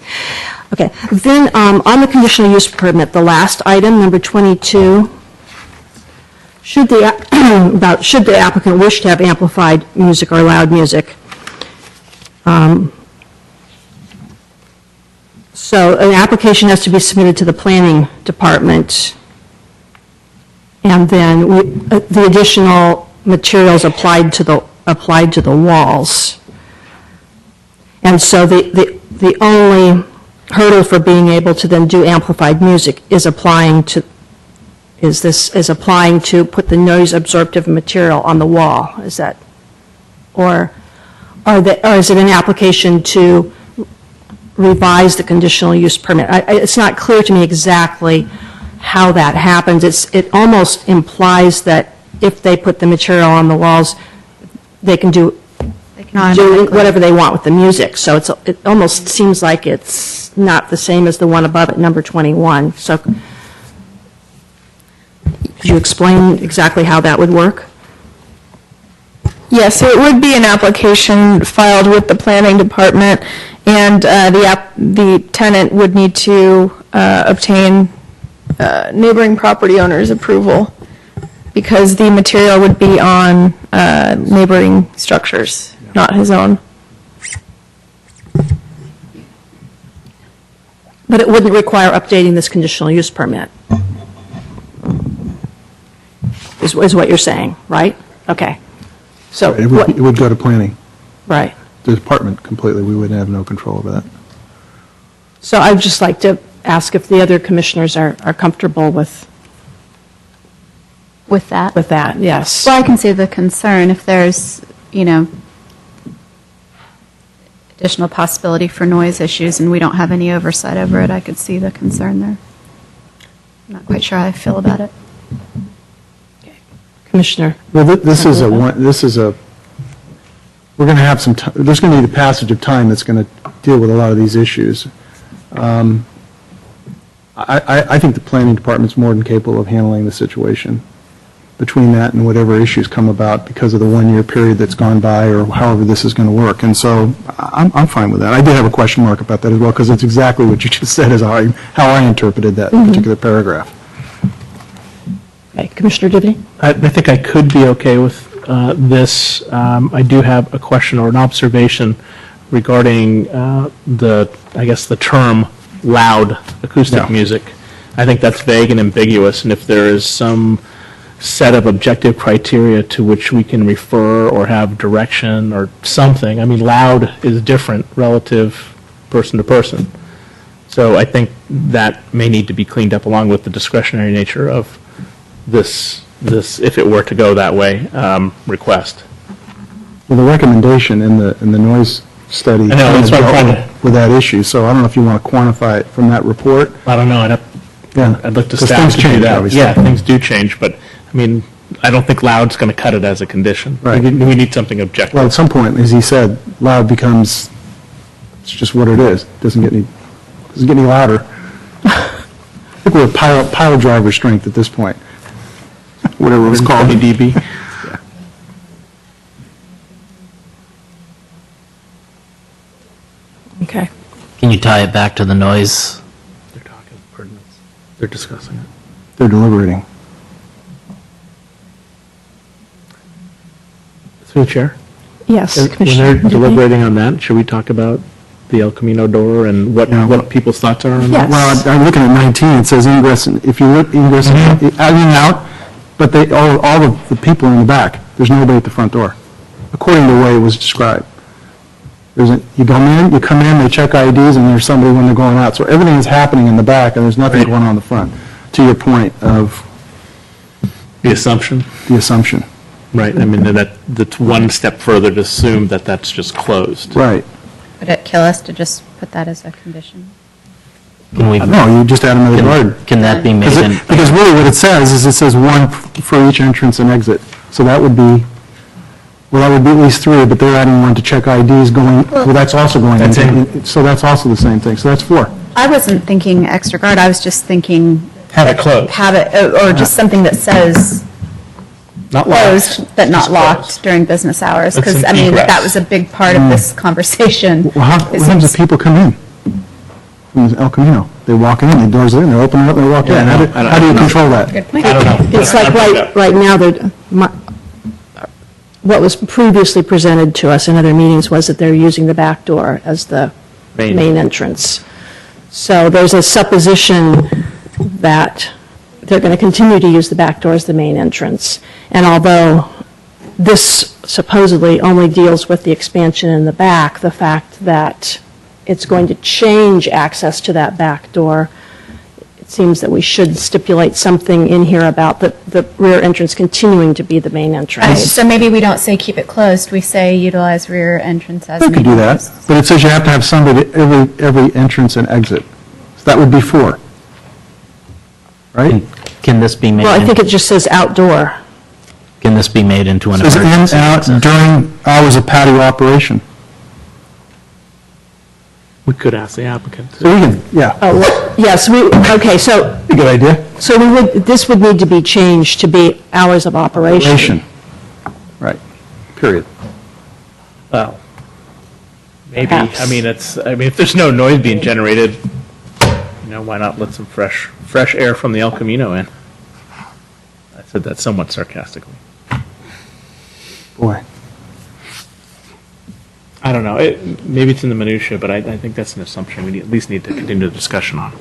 Okay. Then on the conditional use permit, the last item, number 22, should the applicant wish to have amplified music or loud music. So an application has to be submitted to the planning department, and then the additional materials applied to the walls. And so the only hurdle for being able to then do amplified music is applying to put the noise absorptive material on the wall. Is that, or is it an application to revise the conditional use permit? It's not clear to me exactly how that happens. It almost implies that if they put the material on the walls, they can do whatever they want with the music. So it almost seems like it's not the same as the one above it, number 21. So could you explain exactly how that would work? Yes, so it would be an application filed with the planning department, and the tenant would need to obtain neighboring property owners' approval, because the material would be on neighboring structures, not his own. But it wouldn't require updating this conditional use permit, is what you're saying, right? Okay. So It would go to planning. right. The department completely, we would have no control over that. So I'd just like to ask if the other commissioners are comfortable with that? with that, yes. Well, I can see the concern if there's, additional possibility for noise issues and we don't have any oversight over it. I could see the concern there. I'm not quite sure how I feel about it. Commissioner? Well, we're going to have there's going to be the passage of time that's going to deal with a lot of these issues. I think the planning department's more than capable of handling the situation between that and whatever issues come about because of the one-year period that's gone by or however this is going to work. And so I'm fine with that. I did have a question mark about that as well because it's exactly what you just said is how I interpreted that particular paragraph. Okay, Commissioner Divney? I think I could be okay with this. I do have a question or an observation regarding the term loud acoustic music. I think that's vague and ambiguous, and if there is some set of objective criteria to which we can refer or have direction or something, I mean, loud is different relative person to person. So I think that may need to be cleaned up along with the discretionary nature of this if it were to go that way, request. Well, the recommendation in the noise study I know, that's what I'm trying to- with that issue, so I don't know if you want to quantify it from that report. I don't know, I'd look to 'Cause staff things to do change, that. obviously. Yeah, things do change, but, I mean, I don't think loud's going to cut it as a condition. Right. We need something objective. Well, at some point, as he said, loud becomes, it's just what it is. Doesn't get any louder. I think we're at pile driver strength at this point. Whatever it was called. 20 dB. Okay. Can you tie it back to the noise? They're talking ordinance. They're discussing it. They're deliberating. Through the chair. Yes, When Commissioner they're Divney? deliberating on that, should we talk about the El Camino door and what people's thoughts are on that? Yes. Well, I'm looking at 19, it says ingress, if you look, ingress, out and out, but all of the people in the back, there's nobody at the front door, according to the way it was described. You come in, they check IDs, and there's somebody when they're going out. So everything is happening in the back, and there's nothing going on in the front, to your point of The assumption? the assumption. Right, I mean, that's one step further to assume that that's just closed. Right. Would it kill us to just put that as a condition? Can we, No, you just add another guard. can that be made in? Because really what it says is it says one for each entrance and exit. So that would be at least three, but they're adding one to check IDs going, well, that's also going That's in. So that's also the same thing. So that's four. I wasn't thinking extra guard, I was just thinking Have it closed. have it, or just something that says Not locked. closed, but not Just locked closed. during business hours. That's Because, an I mean, egress. that was a big part of this conversation. Well, what happens if people come in from El Camino? They walk in, the doors are in, they open it up, and they walk in. I don't How do you know. control that? I don't know. It's like right now, what was previously presented to us in other meetings was that they're using the back door as the main entrance. So there's a supposition that they're going to continue to use the back door as the main entrance. And although this supposedly only deals with the expansion in the back, the fact that it's going to change access to that back door, it seems that we should stipulate something in here about the rear entrance continuing to be the main entrance. So maybe we don't say keep it closed, we say utilize rear entrance as We main could do that, entrance. but it says you have to have somebody at every entrance and exit. So that would be four. Right? Can this be made, Well, I think it just says outdoor. can this be made into an Says in, emergency out, access? during hours of patio operation. We could ask the applicant. So we can, yeah, Oh, well, yes, okay, so a good idea. this would need to be changed to be hours of operation. Operation. Right, period. Well, maybe, Perhaps. I mean, if there's no noise being generated, why not let some fresh air from the El Camino in? I said that somewhat sarcastically. Boy. I don't know, maybe it's in the minutia, but I think that's an assumption we at least need to continue the discussion on.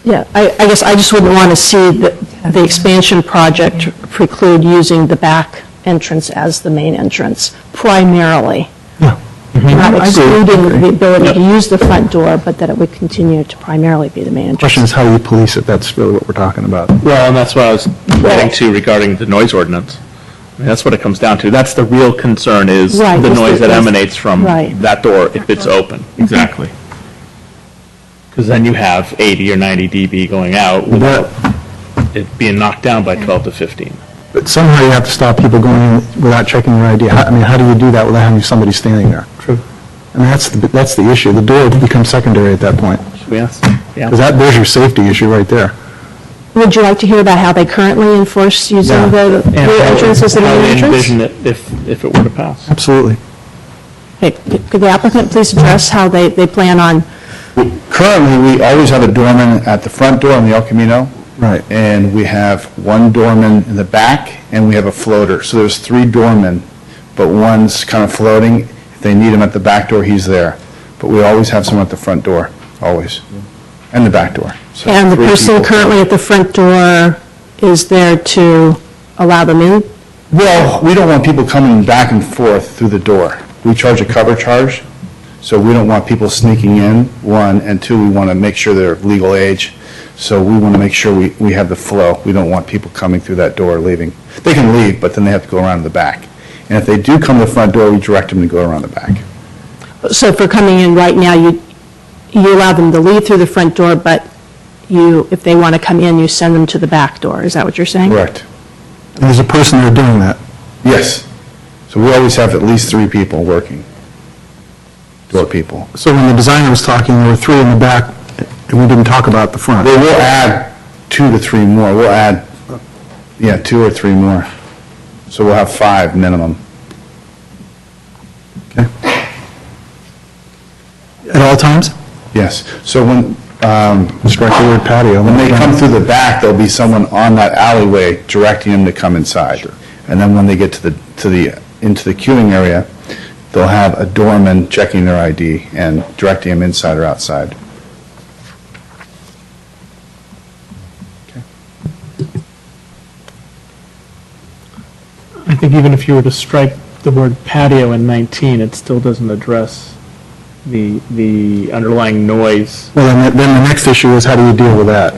Yeah, I guess I just wouldn't want to see the expansion project preclude using the back entrance as the main entrance primarily. Yeah. Not I agree. excluding the ability to use the front door, but that it would continue to primarily be the main entrance. Question is how you police it, that's really what we're talking about. Well, and that's what I was getting to regarding the noise ordinance. I mean, that's what it comes down to. That's the real concern is Right, the is noise that is- emanates from right. that door if it's open. Exactly. Because then you have 80 or 90 dB going out without it being knocked down by 12 to 15. But somehow you have to stop people going in without checking their ID. How do you do that without having somebody standing there? True. And that's the issue. The door becomes secondary at that point. Yes. Yeah. Because there's your safety issue right there. Would you like to hear about how they currently enforce using Yeah. the rear entrance as the How main they entrance? envision it if it were to pass. Absolutely. Okay, could the applicant please address how they plan on, Currently, we always have a doorman at the front door on the El Camino. Right. And we have one doorman in the back, and we have a floater. So there's 3 doormen, but one's kind of floating. If they need him at the back door, he's there. But we always have someone at the front door, always, and the back door. So and the 3 person people. currently at the front door is there to allow them in? Well, we don't want people coming back and forth through the door. We charge a cover charge, so we don't want people sneaking in, 1, and 2, we want to make sure they're of legal age. So we want to make sure we have the flow. We don't want people coming through that door leaving. They can leave, but then they have to go around to the back. And if they do come to the front door, we direct them to go around the back. So for coming in right now, you allow them to leave through the front door, but if they want to come in, you send them to the back door. Is that what you're saying? Correct. And there's a person there doing that. Yes. So we always have at least 3 people working, door people. So when the designer was talking, there were 3 in the back, and we didn't talk about the front. They will add 2 to 3 more. We'll add, 2 or 3 more. So we'll have 5 minimum. Okay. At all times? Yes. So when, Strike the word patio. when they come through the back, there'll be someone on that alleyway directing them to come inside. And then when they get into the queuing area, they'll have a doorman checking their ID and directing them inside or outside. I think even if you were to strike the word patio in 19, it still doesn't address the underlying noise. Well, then the next issue is how do you deal with that?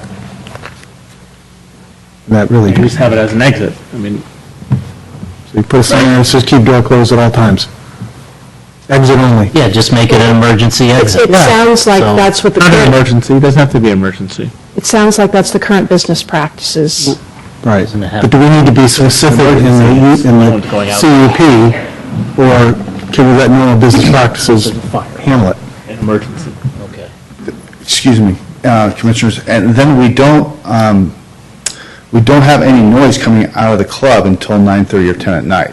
That really, You just have it as an exit. I mean, so you put a sign there that says keep door closed at all times. Exit only. Yeah, just make it an emergency exit. It sounds like So- that's what the not an current, emergency, it doesn't have to be an emergency. it sounds like that's the current business practices. Right. Doesn't it have- But do we need to be specific in the Someone's going out. CUP, or can we let normal business practices handle it? An emergency. Okay. Excuse me, Commissioners, and then we don't have any noise coming out of the club until 9:30 or 10 at night.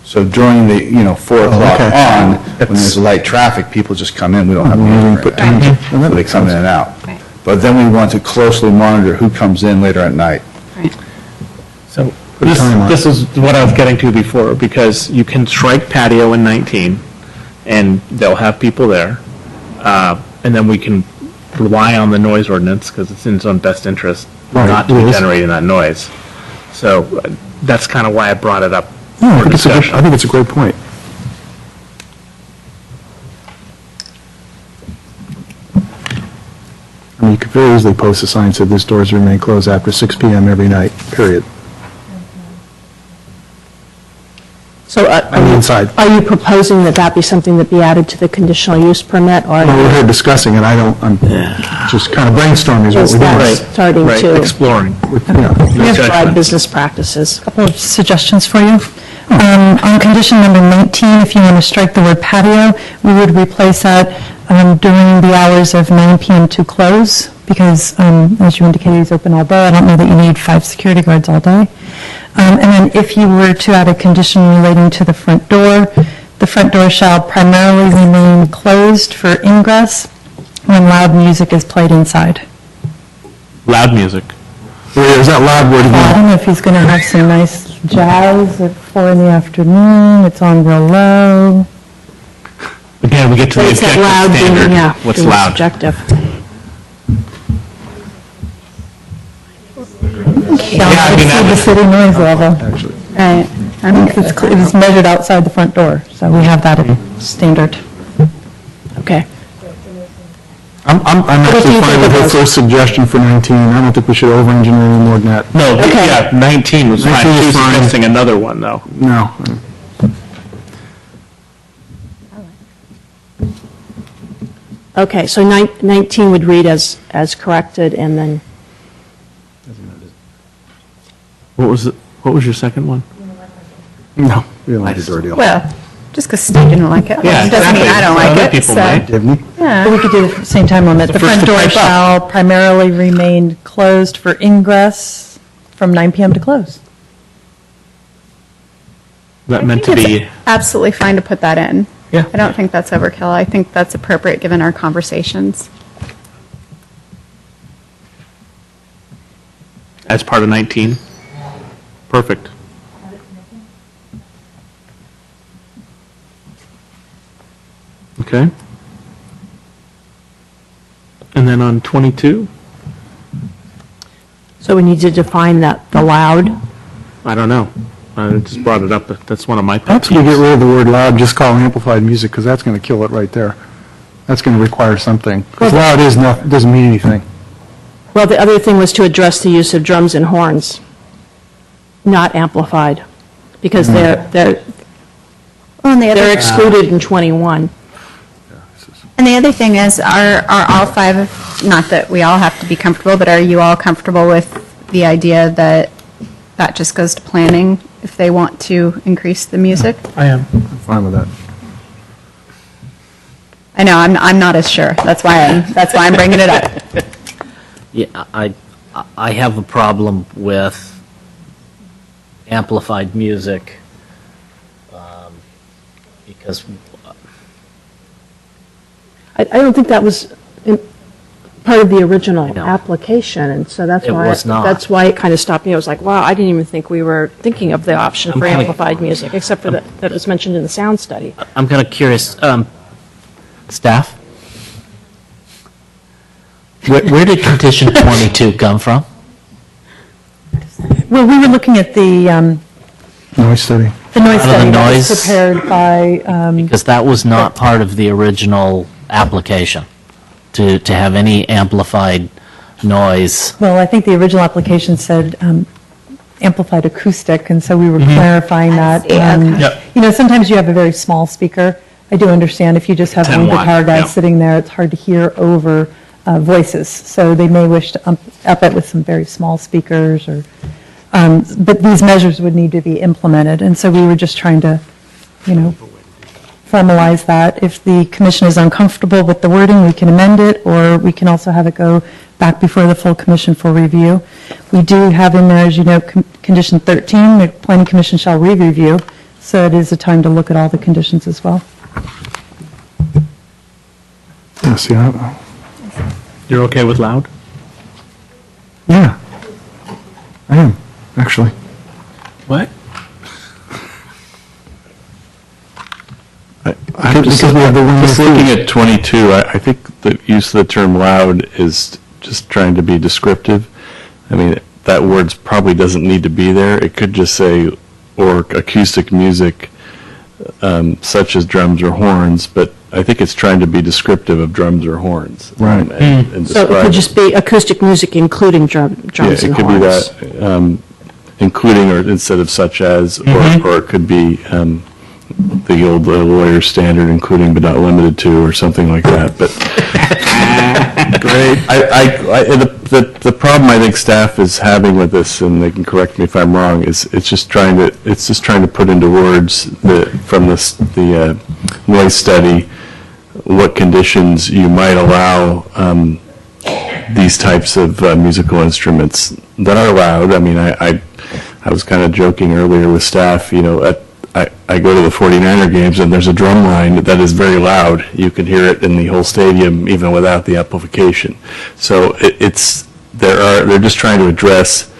So during the, 4 o'clock okay. on, when there's light traffic, people just come in, we don't have We any put times in. Well, that so they makes come in sense. and out. Right. But then we want to closely monitor who comes in later at night. So Put a time on it. this is what I was getting to before, because you can strike patio in 19, and they'll have people there, and then we can rely on the noise ordinance, because it's in its own best interest Right, not to it be is. generating that noise. So that's kind of why I brought it up No, I for think it's a good- discussion. I think it's a great point. I mean, you could very easily post a sign that said this doors remain closed after 6 PM every night, period. So On the inside. are you proposing that that be something that be added to the conditional use permit, or Well, we're here discussing it, I'm just kind of brainstorming is what is we're that doing. starting Right, to exploring. Yeah. prescribe business practices? Couple of suggestions for you. On condition number 19, if you want to strike the word patio, we would replace that during the hours of 9 PM to close, because as you indicated, it's open all day. I don't know that you need 5 security guards all day. And then if you were to add a condition relating to the front door shall primarily remain closed for ingress when loud music is played inside. Loud music. Is that loud word I again? don't know if he's going to have some nice jazz at 4 in the afternoon, it's on real low. Again, we get to the It's that objective loud being, standard. yeah. What's being loud? subjective. Yeah, I mean, the city noise level. Actually. Right. I think it was measured outside the front door, so we have that as standard. Okay. I'm do actually you fine think with it her was? first suggestion for 19. I don't think we should over-engineer any more than that. No, Okay. yeah, 19 was fine. 19 She is was fine. suggesting another one, though. No. Okay, so 19 would read as corrected, and then, What was your second one? No. We don't like the door deal. Well, Just because Steve didn't like it Yeah, doesn't mean I don't like Other it. people so- might. But we could do the same time limit. The front first to door pipe up. shall primarily remain closed for ingress from 9 PM to close. That meant I to think be, it's absolutely fine to put that in. Yeah. I don't think that's overkill. I think that's appropriate given our conversations. as part of 19. Perfect. Okay. And then on 22, So we need to define that, the loud. I don't know. I just brought it up, but that's one of my pet Perhaps we get peeves. rid of the word loud, just call it amplified music, because that's going to kill it right there. That's going to require something. Because loud is not, doesn't mean anything. Well, the other thing was to address the use of drums and horns, not amplified, because they're excluded in 21. And the other thing is, are all five, not that we all have to be comfortable, but are you all comfortable with the idea that that just goes to planning if they want to increase the music? I am. I'm fine with that. I know, I'm not as sure. That's why I'm bringing it up. Yeah, I have a problem with amplified music because I don't think that was part of the original know. application, and so that's It why, was not. that's why it kind of stopped me. I was like, wow, I didn't even think we were thinking of the option I'm for kinda- amplified music, except for that it was mentioned in the sound study. I'm kind of curious, staff? Where did condition 22 come from? Well, we were looking at the Noise study. noise Out of the study that was noise? prepared by, Because that was not part of the original application, to have any amplified noise. well, I think the original application said amplified acoustic, and so we were clarifying that. see, okay. Yep. You know, sometimes you have a very small speaker. I do understand if you just have 10 one watt, guitar guy yeah. sitting there, it's hard to hear over voices. So they may wish to up it with some very small speakers or, but these measures would need to be implemented. And so we were just trying to, formalize that. If the commission is uncomfortable with the wording, we can amend it, or we can also have it go back before the full commission for review. We do have in there, as you know, condition 13, the planning commission shall re-review, so it is a time to look at all the conditions as well. Yeah, see, You're okay with loud? yeah. I am, actually. What? Because we have the one Just with looking food. at 22, I think the use of the term loud is just trying to be descriptive. I mean, that word probably doesn't need to be there. It could just say, or acoustic music such as drums or horns, but I think it's trying to be descriptive of drums or horns. Right. And So it describe could just be acoustic music, including drums and horns. Yeah, it could be that, including or instead of such as, or it could be the old lawyer standard, including but not limited to, or something like that, but. Great. The problem I think staff is having with this, and they can correct me if I'm wrong, is it's just trying to put into words from the noise study, what conditions you might allow these types of musical instruments that are loud. I mean, I was kind of joking earlier with staff, I go to the 49er games and there's a drum line that is very loud. You can hear it in the whole stadium even without the amplification. So they're just trying to address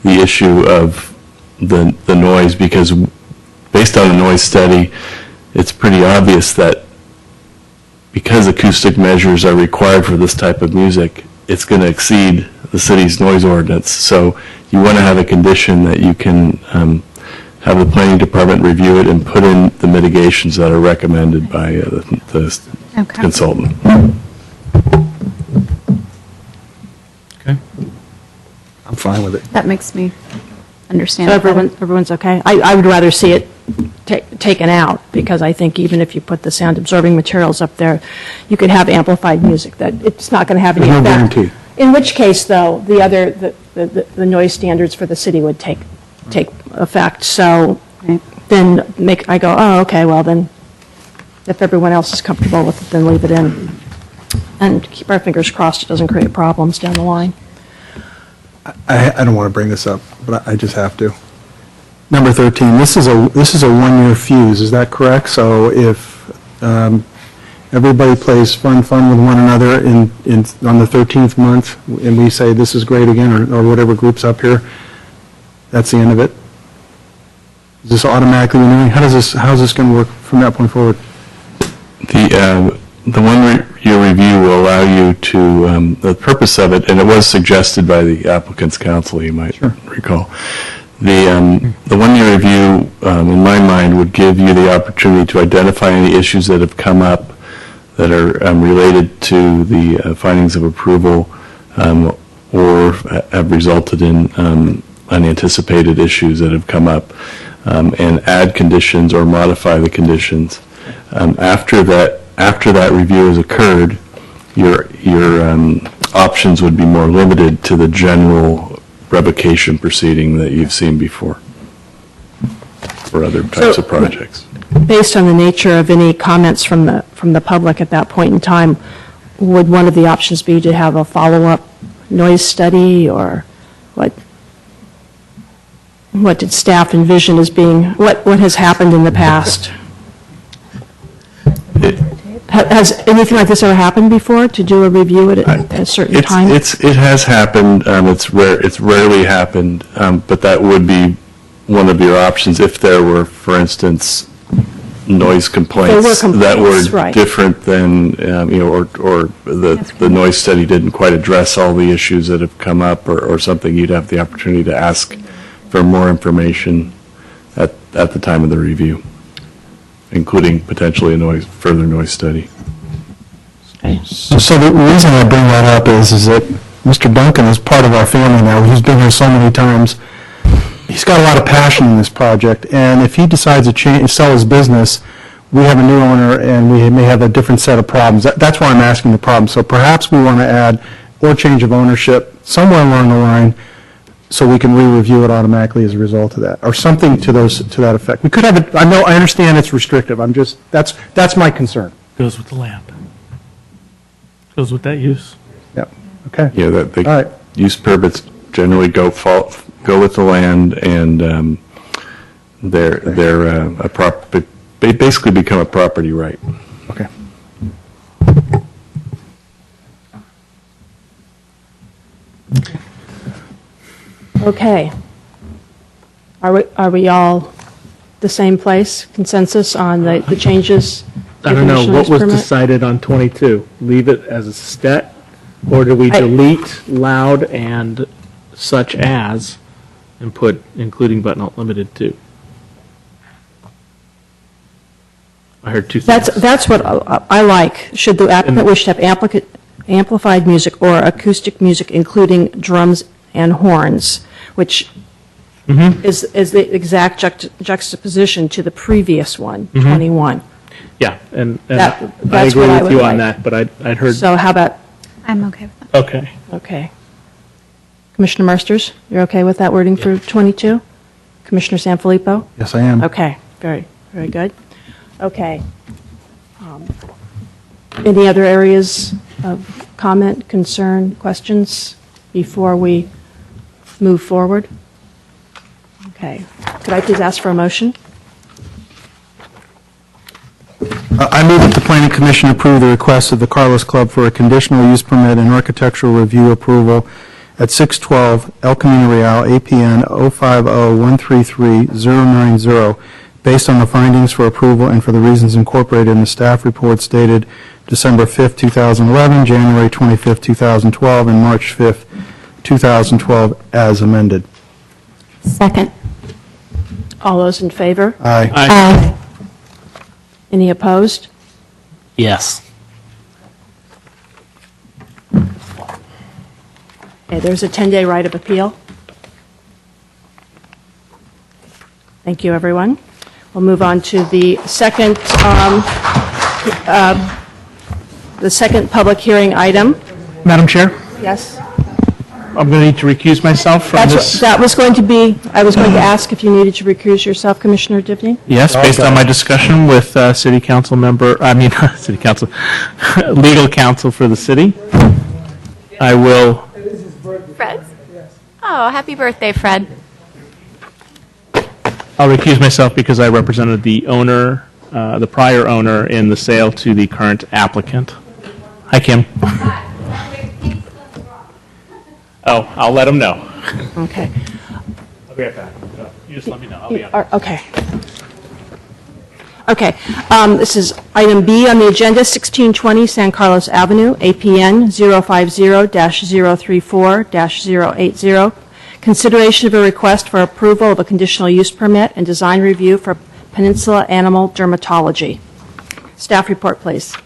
the issue of the noise, because based on the noise study, it's pretty obvious that because acoustic measures are required for this type of music, it's going to exceed the city's noise ordinance. So you want to have a condition that you can have the planning department review it and put in the mitigations that are recommended by the Okay. consultant. Okay. I'm fine with it. That makes me understand. So it better. everyone's okay? I would rather see it taken out, because I think even if you put the sound absorbing materials up there, you could have amplified music, that it's not going to have any There's no effect. guarantee. In which case, though, the noise standards for the city would take effect. So Right. then I go, oh, okay, well then If everyone else is comfortable with it, then leave it in. And keep our fingers crossed it doesn't create problems down the line. I don't want to bring this up, but I just have to. Number 13, this is a one-year fuse, is that correct? So if everybody plays fun with one another on the 13th month, and we say this is great again, or whatever group's up here, that's the end of it? Is this automatically renewing? How's this going to work from that point forward? The one-year review will allow you to, the purpose of it, and it was suggested by the applicant's counsel, you might recall. The one-year review, in my mind, would give you the opportunity to identify any issues that have come up that are related to the findings of approval or have resulted in unanticipated issues that have come up, and add conditions or modify the conditions. After that review has occurred, your options would be more limited to the general revocation proceeding that you've seen before for other types of projects. Based on the nature of any comments from the public at that point in time, would one of the options be to have a follow-up noise study, or what did staff envision as being, what has happened in the past? Has anything like this ever happened before, to do a review at a certain time? It has happened. It's rarely happened, but that would be one of your options if there were, for instance, noise complaints that were different than, or the noise study didn't quite address all the issues that have come up, or something. You'd have the opportunity to ask for more information at the time of the review, including potentially a further noise study. So the reason I bring that up is that Mr. Duncan is part of our family now. He's been here so many times. He's got a lot of passion in this project, and if he decides to sell his business, we have a new owner, and we may have a different set of problems. That's why I'm asking the problem. So perhaps we want to add or change of ownership somewhere along the line, so we can re-review it automatically as a result of that, or something to that effect. We could have it. I understand it's restrictive. That's my concern. Goes with the land. Goes with that use. Yep. Okay. Yeah, all right. Use permits generally go with the land, and they basically become a property right. Okay. Okay. Are we all the same place? Consensus on the changes? I don't know, what was decided on 22? Leave it as a stat, or do we delete loud and such as, and put including but not limited to? I heard two things. That's what I like. Should the applicant wish to have amplified music or acoustic music, including drums and horns, which is the exact juxtaposition to the previous one, 21. Yeah, and That's I agree what I with you would on like. that, but I'd heard. So how about, I'm okay with that. Okay. okay. Commissioner Mersters, you're okay with that wording for 22? Commissioner Sanfilippo? Yes, I am. Okay, very, very good. Okay. Any other areas of comment, concern, questions before we move forward? Okay. Could I please ask for a motion? I move that the Planning Commission approve the request of the Carlos Club for a conditional use permit and architectural review approval at 612 El Camino Real, APN 050-133-090, based on the findings for approval and for the reasons incorporated in the staff reports dated December 5th, 2011, January 25th, 2012, and March 5th, 2012, as amended. Second. All those in favor? Aye. Aye. Any opposed? Yes. Okay, there's a 10-day right of appeal. Thank you, everyone. We'll move on to the second public hearing item. Madam Chair? Yes? I'm going to need to recuse myself from this. That was going to be, I was going to ask if you needed to recuse yourself, Commissioner Dibny? Yes, based on my discussion with city council member, city council, legal counsel for the city, I will. Fred? Oh, happy birthday, Fred. I'll recuse myself because I represented the owner, the prior owner in the sale to the current applicant. Hi, Kim. Oh, I'll let him know. Okay. I'll be right back. You just let me know. I'll be on. Okay. Okay. This is item B on the agenda, 1620 San Carlos Avenue, APN 050-034-080. Consideration of a request for approval of a conditional use permit and design review for Peninsula Animal Dermatology. Staff report, please.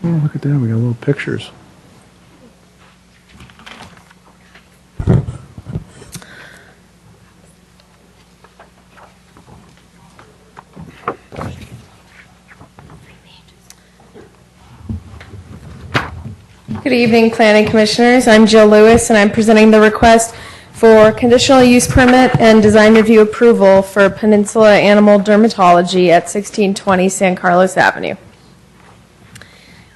Oh, look at that, we got little pictures. Good evening, Planning Commissioners. I'm Jill Lewis, and I'm presenting the request for conditional use permit and design review approval for Peninsula Animal Dermatology at 1620 San Carlos Avenue.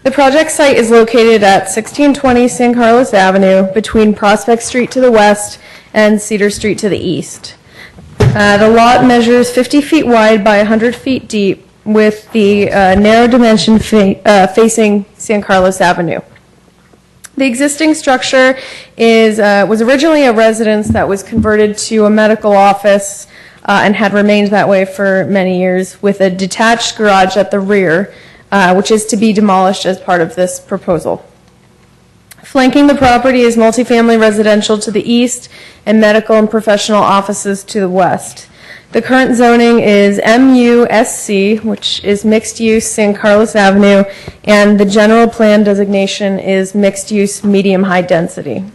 The project site is located at 1620 San Carlos Avenue between Prospect Street to the west and Cedar Street to the east. The lot measures 50 feet wide by 100 feet deep with the narrow dimension facing San Carlos Avenue. The existing structure was originally a residence that was converted to a medical office and had remained that way for many years, with a detached garage at the rear, which is to be demolished as part of this proposal. Flanking the property is multifamily residential to the east and medical and professional offices to the west. The current zoning is MUSC, which is mixed use San Carlos Avenue, and the general plan designation is mixed use medium high density.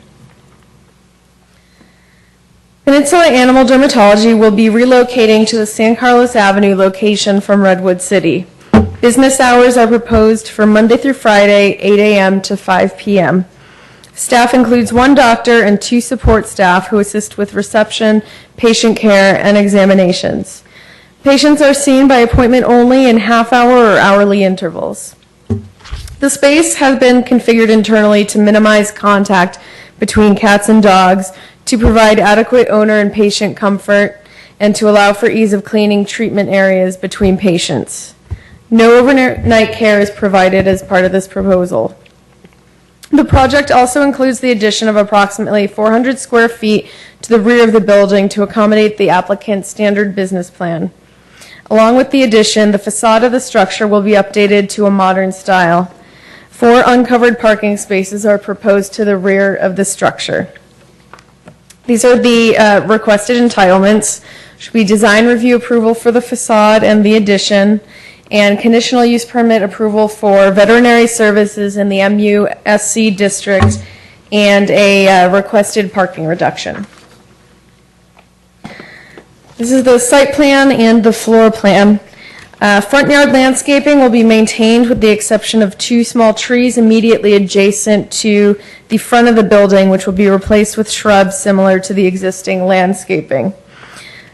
Peninsula Animal Dermatology will be relocating to the San Carlos Avenue location from Redwood City. Business hours are proposed for Monday through Friday, 8 a.m. to 5 p.m. Staff includes 1 doctor and 2 support staff who assist with reception, patient care, and examinations. Patients are seen by appointment only in half-hour or hourly intervals. The space has been configured internally to minimize contact between cats and dogs, to provide adequate owner and patient comfort, and to allow for ease of cleaning treatment areas between patients. No overnight care is provided as part of this proposal. The project also includes the addition of approximately 400 square feet to the rear of the building to accommodate the applicant's standard business plan. Along with the addition, the facade of the structure will be updated to a modern style. 4 uncovered parking spaces are proposed to the rear of the structure. These are the requested entitlements. Should be design review approval for the facade and the addition, and conditional use permit approval for veterinary services in the MUSC district, and a requested parking reduction. This is the site plan and the floor plan. Front yard landscaping will be maintained with the exception of 2 small trees immediately adjacent to the front of the building, which will be replaced with shrubs similar to the existing landscaping.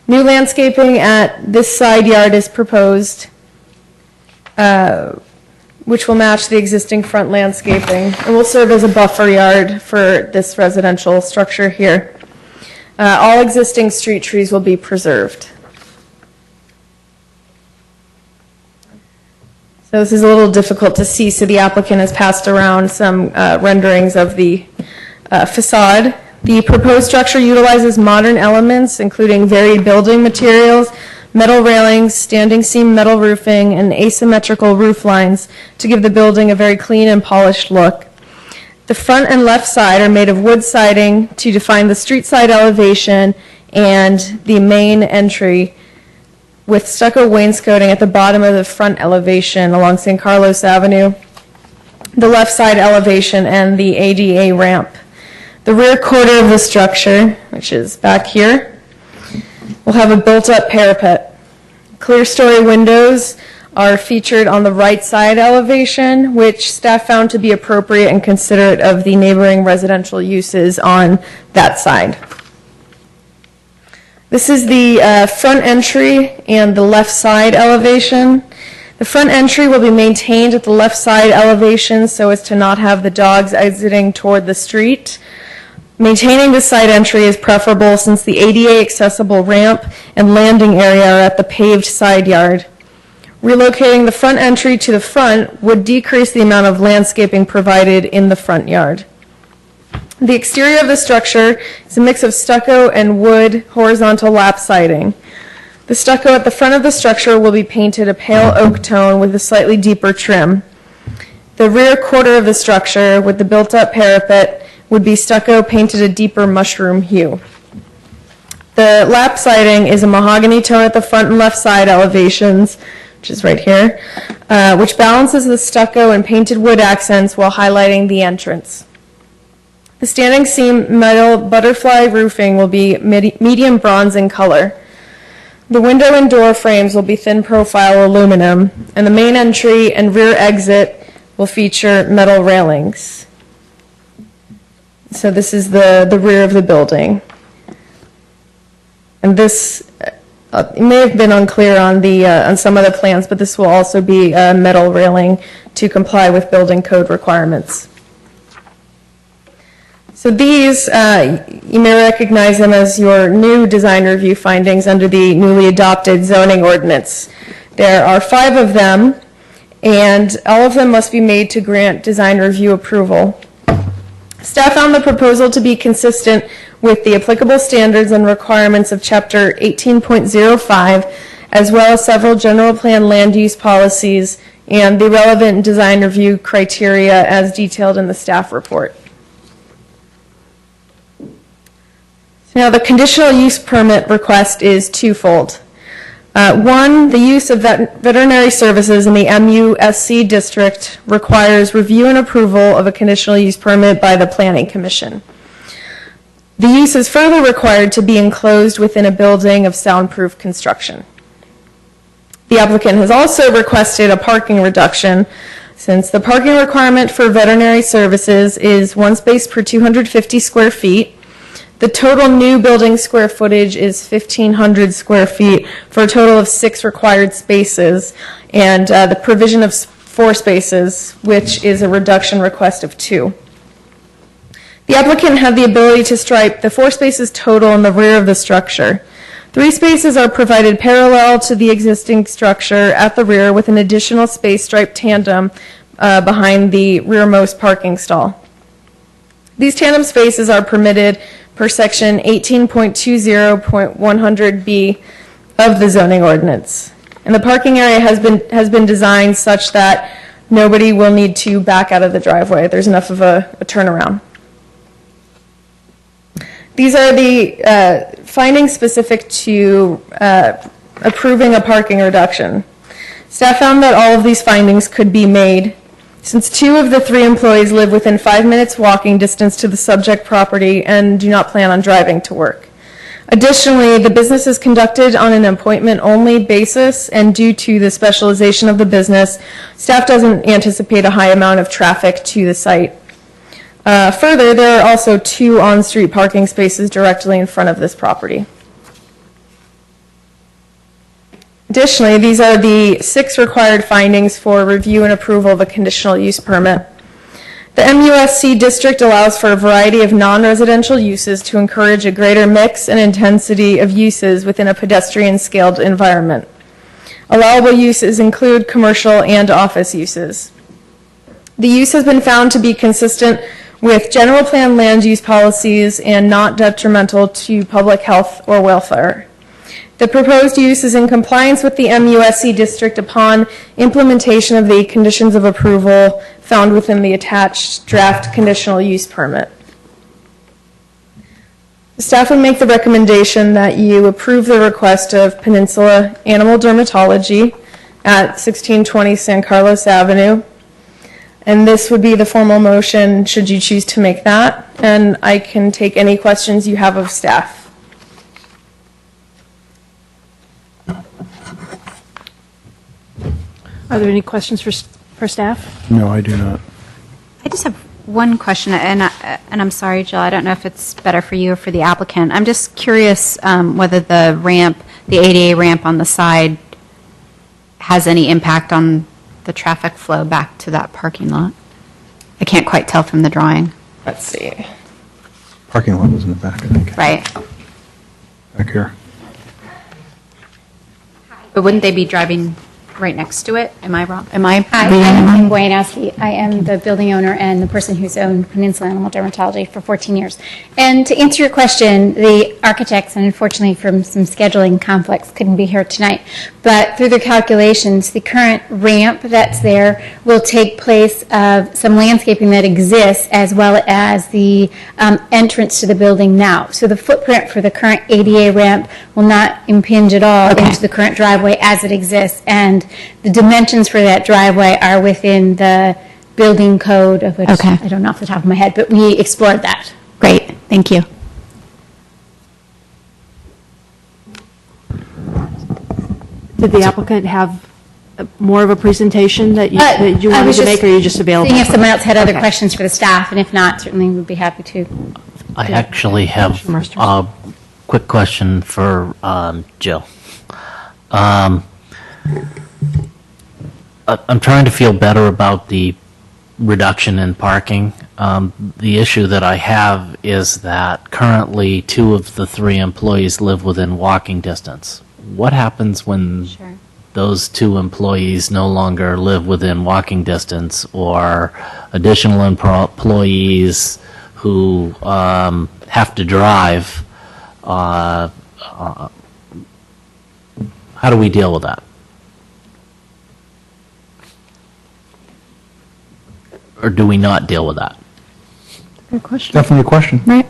New landscaping at this side yard is proposed, which will match the existing front landscaping and will serve as a buffer yard for this residential structure here. All existing street trees will be preserved. So this is a little difficult to see, so the applicant has passed around some renderings of the facade. The proposed structure utilizes modern elements, including varied building materials, metal railings, standing seam metal roofing, and asymmetrical roof lines to give the building a very clean and polished look. The front and left side are made of wood siding to define the street side elevation and the main entry, with stucco wainscoting at the bottom of the front elevation along San Carlos Avenue, the left side elevation, and the ADA ramp. The rear quarter of the structure, which is back here, will have a built-up parapet. Clear story windows are featured on the right side elevation, which staff found to be appropriate and considerate of the neighboring residential uses on that side. This is the front entry and the left side elevation. The front entry will be maintained at the left side elevation so as to not have the dogs exiting toward the street. Maintaining the side entry is preferable since the ADA accessible ramp and landing area are at the paved side yard. Relocating the front entry to the front would decrease the amount of landscaping provided in the front yard. The exterior of the structure is a mix of stucco and wood horizontal lap siding. The stucco at the front of the structure will be painted a pale oak tone with a slightly deeper trim. The rear quarter of the structure, with the built-up parapet, would be stucco painted a deeper mushroom hue. The lap siding is a mahogany tone at the front and left side elevations, which is right here, which balances the stucco and painted wood accents while highlighting the entrance. The standing seam metal butterfly roofing will be medium bronze in color. The window and door frames will be thin profile aluminum, and the main entry and rear exit will feature metal railings. So this is the rear of the building. And this it may have been unclear on some of the plans, but this will also be metal railing to comply with building code requirements. So these, you may recognize them as your new design review findings under the newly adopted zoning ordinance. There are 5 of them, and all of them must be made to grant design review approval. Staff found the proposal to be consistent with the applicable standards and requirements of Chapter 18.05, as well as several general plan land use policies and the relevant design review criteria as detailed in the staff report. Now, the conditional use permit request is twofold. One, the use of veterinary services in the MUSC district requires review and approval of a conditional use permit by the Planning Commission. The use is further required to be enclosed within a building of soundproof construction. The applicant has also requested a parking reduction since the parking requirement for veterinary services is 1 space per 250 square feet. The total new building square footage is 1,500 square feet for a total of 6 required spaces, and the provision of 4 spaces, which is a reduction request of 2. The applicant had the ability to stripe the 4 spaces total in the rear of the structure. 3 spaces are provided parallel to the existing structure at the rear with an additional space striped tandem behind the rearmost parking stall. These tandem spaces are permitted per section 18.20.100B of the zoning ordinance. And the parking area has been designed such that nobody will need to back out of the driveway. There's enough of a turnaround. These are the findings specific to approving a parking reduction. Staff found that all of these findings could be made since 2 of the 3 employees live within 5 minutes walking distance to the subject property and do not plan on driving to work. Additionally, the business is conducted on an appointment-only basis, and due to the specialization of the business, staff doesn't anticipate a high amount of traffic to the site. Further, there are also 2 on-street parking spaces directly in front of this property. Additionally, these are the 6 required findings for review and approval of a conditional use permit. The MUSC district allows for a variety of non-residential uses to encourage a greater mix and intensity of uses within a pedestrian-scaled environment. Allowable uses include commercial and office uses. The use has been found to be consistent with general plan land use policies and not detrimental to public health or welfare. The proposed use is in compliance with the MUSC district upon implementation of the conditions of approval found within the attached draft conditional use permit. The staff would make the recommendation that you approve the request of Peninsula Animal Dermatology at 1620 San Carlos Avenue. And this would be the formal motion should you choose to make that. And I can take any questions you have of staff. Are there any questions for staff? No, I do not. I just have one question, and I'm sorry, Jill, I don't know if it's better for you or for the applicant. I'm just curious whether the ramp, the ADA ramp on the side, has any impact on the traffic flow back to that parking lot. I can't quite tell from the drawing. Let's see. Parking lot was in the back, I think. Right. Back here. But wouldn't they be driving right next to it? Am I wrong? Am I Hi, reading I'm wrong? Kim Boyanowski. I am the building owner and the person who's owned Peninsula Animal Dermatology for 14 years. And to answer your question, the architects, and unfortunately from some scheduling conflicts, couldn't be here tonight. But through their calculations, the current ramp that's there will take place of some landscaping that exists as well as the entrance to the building now. So the footprint for the current ADA ramp will not impinge at all into the current driveway as it exists. And the dimensions for that driveway are within the building code, of which I don't know off the top of my head, but we explored that. Great, thank you. Did the applicant have more of a presentation that you I wanted was to make, or are you just available? Seeing if someone else had other Okay. questions for the staff, and if not, certainly we'd be happy to. I actually have a quick question for Jill. I'm trying to feel better about the reduction in parking. The issue that I have is that currently 2 of the 3 employees live within walking distance. What happens when those 2 employees no longer live within walking distance, or additional employees who have to drive? How do we deal with that? Or do we not deal with that? Good question. Definitely a question. Right.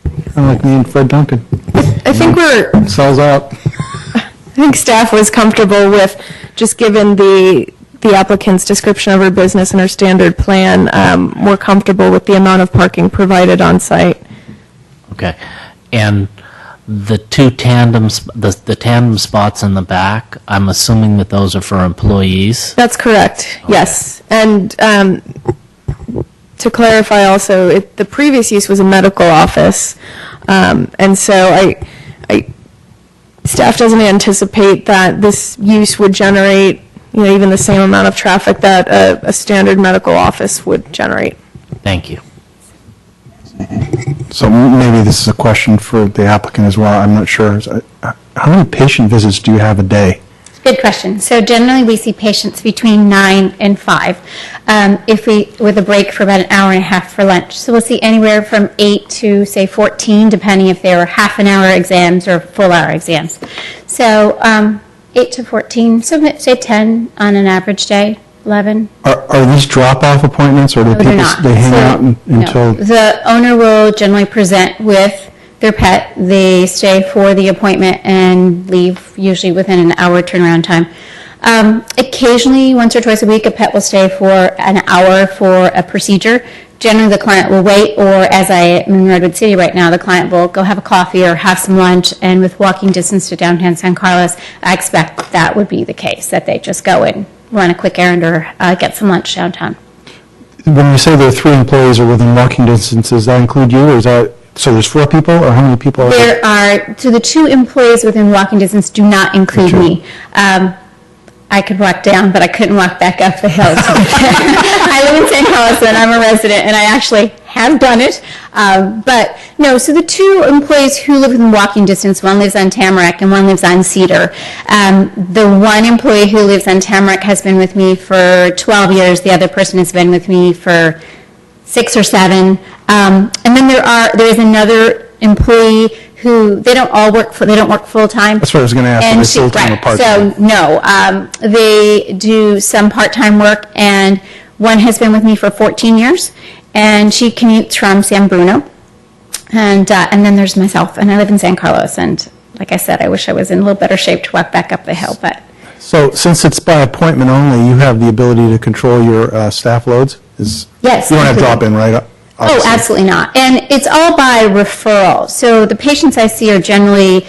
Kind of like me and Fred Duncan. I think Sells out. I think staff was comfortable with, just given the applicant's description of her business and her standard plan, more comfortable with the amount of parking provided on site. Okay. And the 2 tandems, the tandem spots in the back, I'm assuming that those are for employees? That's correct, yes. And to clarify also, the previous use was a medical office. And so staff doesn't anticipate that this use would generate, even the same amount of traffic that a standard medical office would generate. Thank you. So maybe this is a question for the applicant as well, I'm not sure. How many patient visits do you have a day? Good question. So generally, we see patients between 9 and 5, with a break for about an hour and a half for lunch. So we'll see anywhere from 8 to, say, 14, depending if they were half-an-hour exams or full-hour exams. So 8 to 14, so say 10 on an average day, 11. Are these drop-off appointments, or do No, they're people, not. they hang So, out until? No. The owner will generally present with their pet. They stay for the appointment and leave usually within an hour turnaround time. Occasionally, once or twice a week, a pet will stay for an hour for a procedure. Generally, the client will wait, or as I am in Redwood City right now, the client will go have a coffee or have some lunch, and with walking distance to downtown San Carlos, I expect that would be the case, that they just go and run a quick errand or get some lunch downtown. When you say there are 3 employees are within walking distance, does that include you, or is that, so there's 4 people, or how many people are there? There are, so the 2 employees within walking distance do not include me. I could walk down, but I couldn't walk back up the hill. I live in St. Carlos, and I'm a resident, and I actually have done it. But no, so the 2 employees who live within walking distance, one lives on Tamarack and one lives on Cedar. The one employee who lives on Tamarack has been with me for 12 years. The other person has been with me for 6 or 7. And then there is another employee who, they don't work full-time. That's what I was going to ask, are they full-time or part-time? So, no, they do some part-time work, and one has been with me for 14 years, and she commutes from San Bruno. And then there's myself, and I live in San Carlos, and like I said, I wish I was in a little better shape to walk back up the hill, but. So since it's by appointment only, you have the ability to control your staff loads? Yes. You don't have completely. drop-in, right? Oh, absolutely not. And it's all by referral. So the patients I see are generally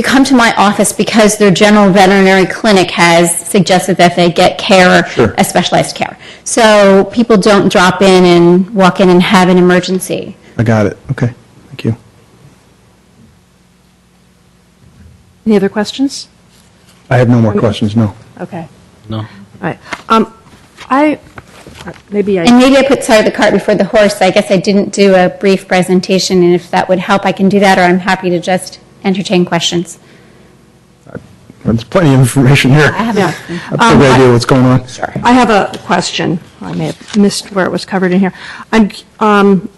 come to my office because their general veterinary clinic has suggested that they get care, Sure. a specialized care. So people don't drop in and walk in and have an emergency. I got it. Okay, thank you. Any other questions? I have no more questions, no. Okay. No? All right. Maybe And maybe I put the cart before the horse. I guess I didn't do a brief presentation, and if that would help, I can do that, or I'm happy to just entertain questions. There's plenty of information here. I have Yeah. nothing. I have a good idea what's going on. Sure. I have a question. I may have missed where it was covered in here.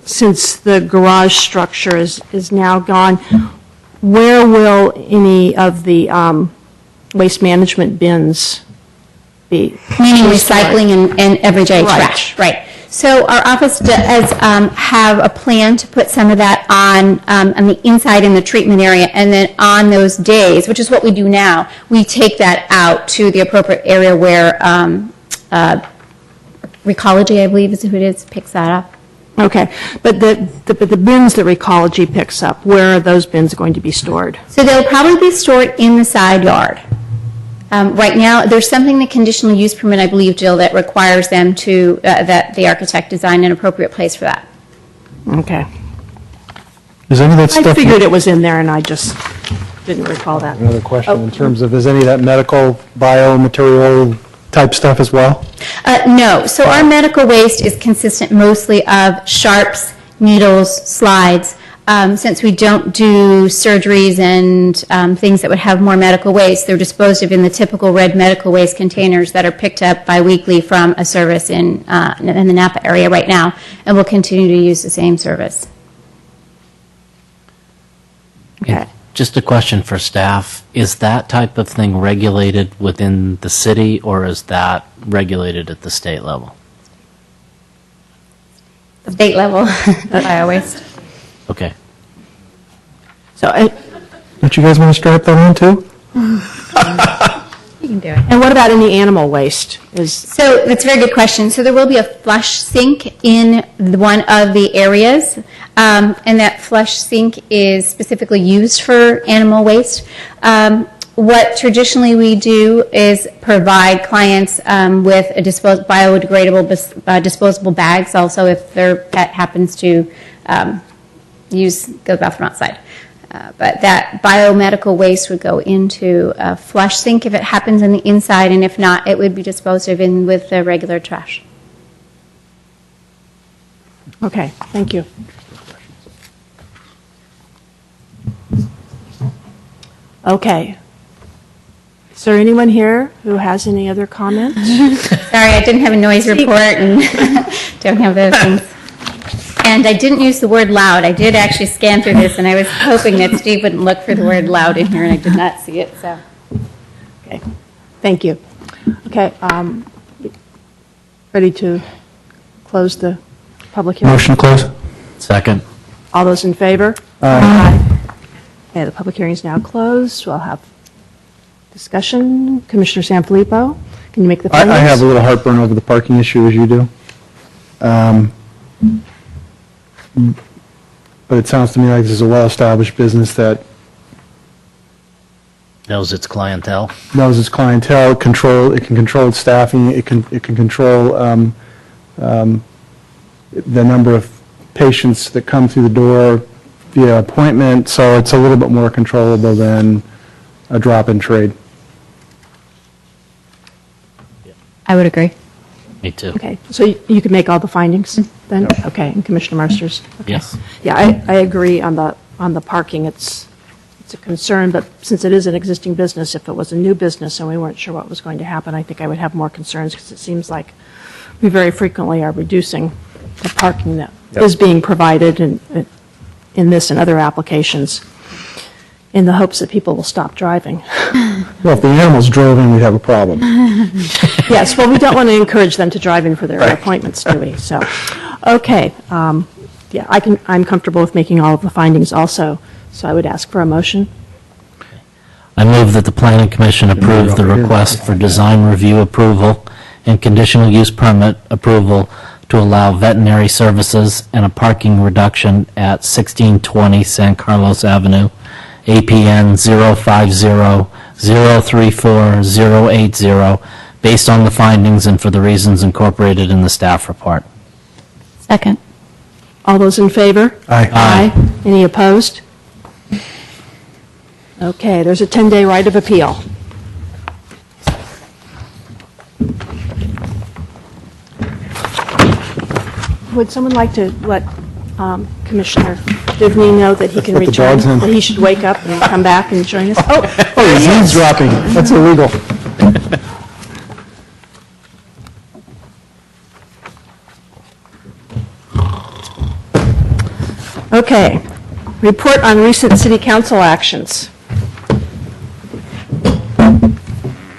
Since the garage structure is now gone, where will any of the waste management bins be? Meaning recycling and everyday Right. trash, right. So our office does have a plan to put some of that on the inside in the treatment area, and then on those days, which is what we do now, we take that out to the appropriate area where Recology, I believe is who it is, picks that up. Okay, but the bins that Recology picks up, where are those bins going to be stored? So they'll probably be stored in the side yard. Right now, there's something in the conditional use permit, I believe, Jill, that requires them to, that the architect design an appropriate place for that. Okay. Is any of that I stuff? figured it was in there, and I just didn't recall that. Another question Oh. in terms of, is any of that medical, biomaterial type stuff as well? No, so our medical waste is consistent mostly of sharps, needles, slides. Since we don't do surgeries and things that would have more medical waste, they're disposed of in the typical red medical waste containers that are picked up biweekly from a service in the Napa area right now, and we'll continue to use the same service. Okay. Just a question for staff. Is that type of thing regulated within the city, or is that regulated at the state level? State level, bio waste. Okay. So, Don't you guys want to strap that on too? You can do it. and what about any animal waste? So that's a very good question. So there will be a flush sink in one of the areas, and that flush sink is specifically used for animal waste. What traditionally we do is provide clients with a biodegradable disposable bags, also if their pet happens to go to the bathroom outside. But that biomedical waste would go into a flush sink if it happens in the inside, and if not, it would be disposed of in with the regular trash. Okay, thank you. Okay. Is there anyone here who has any other comments? Sorry, I didn't have a noise report and don't have those things. And I didn't use the word loud. I did actually scan through this, and I was hoping that Steve wouldn't look for the word loud in here, and I did not see it, so. Okay, thank you. Okay, ready to close the public hearing? Motion to close? Second. All those in favor? Aye. Okay, the public hearing is now closed. We'll have discussion. Commissioner Sanfilippo, can you make the I findings? have a little heartburn over the parking issue, as you do. But it sounds to me like this is a well-established business that Knows its clientele. knows its clientele, it can control its staffing, it can control the number of patients that come through the door via appointment, so it's a little bit more controllable than a drop-in trade. I would agree. Me too. Okay, so you can make all the findings then? Okay, and Commissioner Marsters? Okay. Yes. Yeah, I agree on the parking. It's a concern, but since it is an existing business, if it was a new business and we weren't sure what was going to happen, I think I would have more concerns because it seems like we very frequently are reducing the parking that is being provided in this and other applications in the hopes that people will stop driving. Well, if the animals drove in, we'd have a problem. Yes, well, we don't want to encourage them to drive in for their appointments, do we? So, okay, yeah, I'm comfortable with making all of the findings also, so I would ask for a motion. I move that the Planning Commission approve the request for design review approval and conditional use permit approval to allow veterinary services and a parking reduction at 1620 San Carlos Avenue APN 050-034-080, based on the findings and for the reasons incorporated in the staff report. Second. All those in favor? Aye. Aye. Any opposed? Okay, there's a 10-day right of appeal. Would someone like to let Commissioner Divney know that he can Let the return? dogs in. That he should wake up and come back and join us? Oh, he's eavesdropping. That's illegal. Okay. Report on recent city council actions.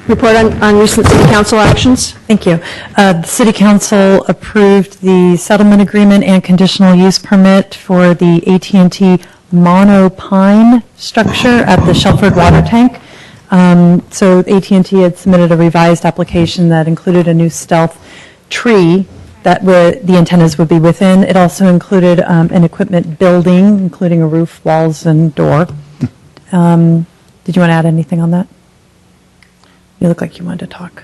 Report on recent city council actions. Thank you. The City Council approved the settlement agreement and conditional use permit for the AT&T monopine structure at the Shelford Water Tank. So AT&T had submitted a revised application that included a new stealth tree that the antennas would be within. It also included an equipment building, including a roof, walls, and door. Did you want to add anything on that? You look like you wanted to talk.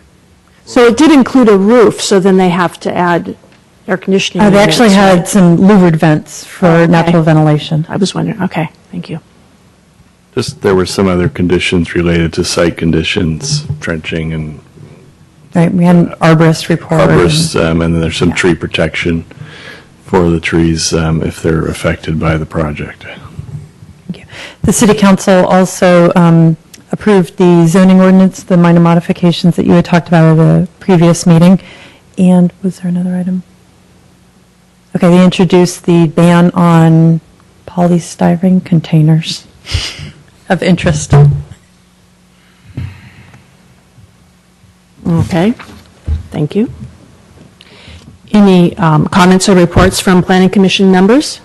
So it did include a roof, so then they have to add air conditioning. They actually units, had right? some louvered vents for Oh, okay. natural ventilation. I was wondering, okay, thank you. Just, there were some other conditions related to site conditions, trenching and Right, we had an arborist report. arborists, and then there's some tree protection for the trees if they're affected by the project. The City Council also approved the zoning ordinance, the minor modifications that you had talked about at the previous meeting. And was there another item? Okay, they introduced the ban on polystyrene containers of interest. Okay, thank you. Any comments or reports from Planning Commission members?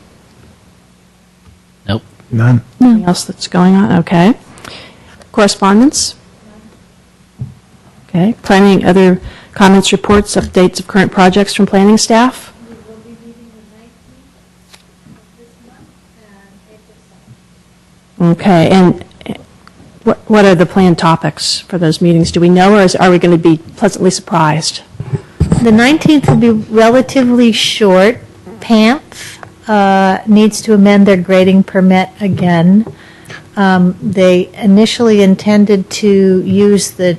Nope. None. Anything else that's going on? Okay. Correspondence? Okay. Planning, other comments, reports, updates of current projects from planning staff? Okay, and what are the planned topics for those meetings? Do we know, or are we going to be pleasantly surprised? The 19th will be relatively short. PAMF needs to amend their grading permit again. They initially intended to use the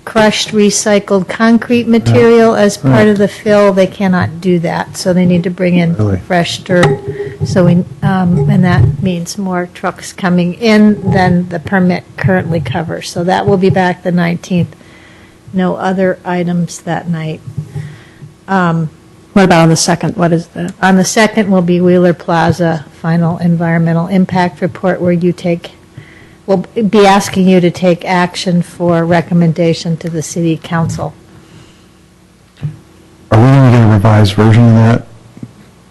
crushed recycled concrete material as part of the fill. They cannot do that, so they need to bring in Really? fresh dirt. So and that means more trucks coming in than the permit currently covers. So that will be back the 19th. No other items that night. What about on the 2nd? What is the? On the 2nd will be Wheeler Plaza final environmental impact report, where we'll be asking you to take action for recommendation to the city council. Are we going to get a revised version of that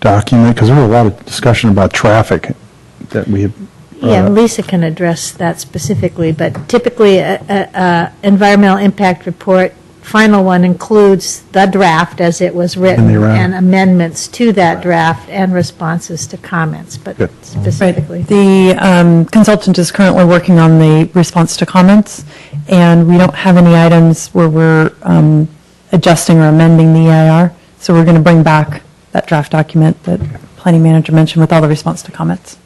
document? Because there was a lot of discussion about traffic that we had. Yeah, Lisa can address that specifically, but typically a environmental impact report, final one, includes the draft as it was written and amendments to that draft and responses to comments, but specifically. The consultant is currently working on the response to comments, and we don't have any items where we're adjusting or amending the EIR, so we're going to bring back that draft document that planning manager mentioned with all the response to comments.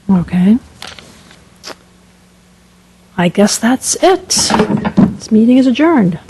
Okay. I guess that's it. This meeting is adjourned.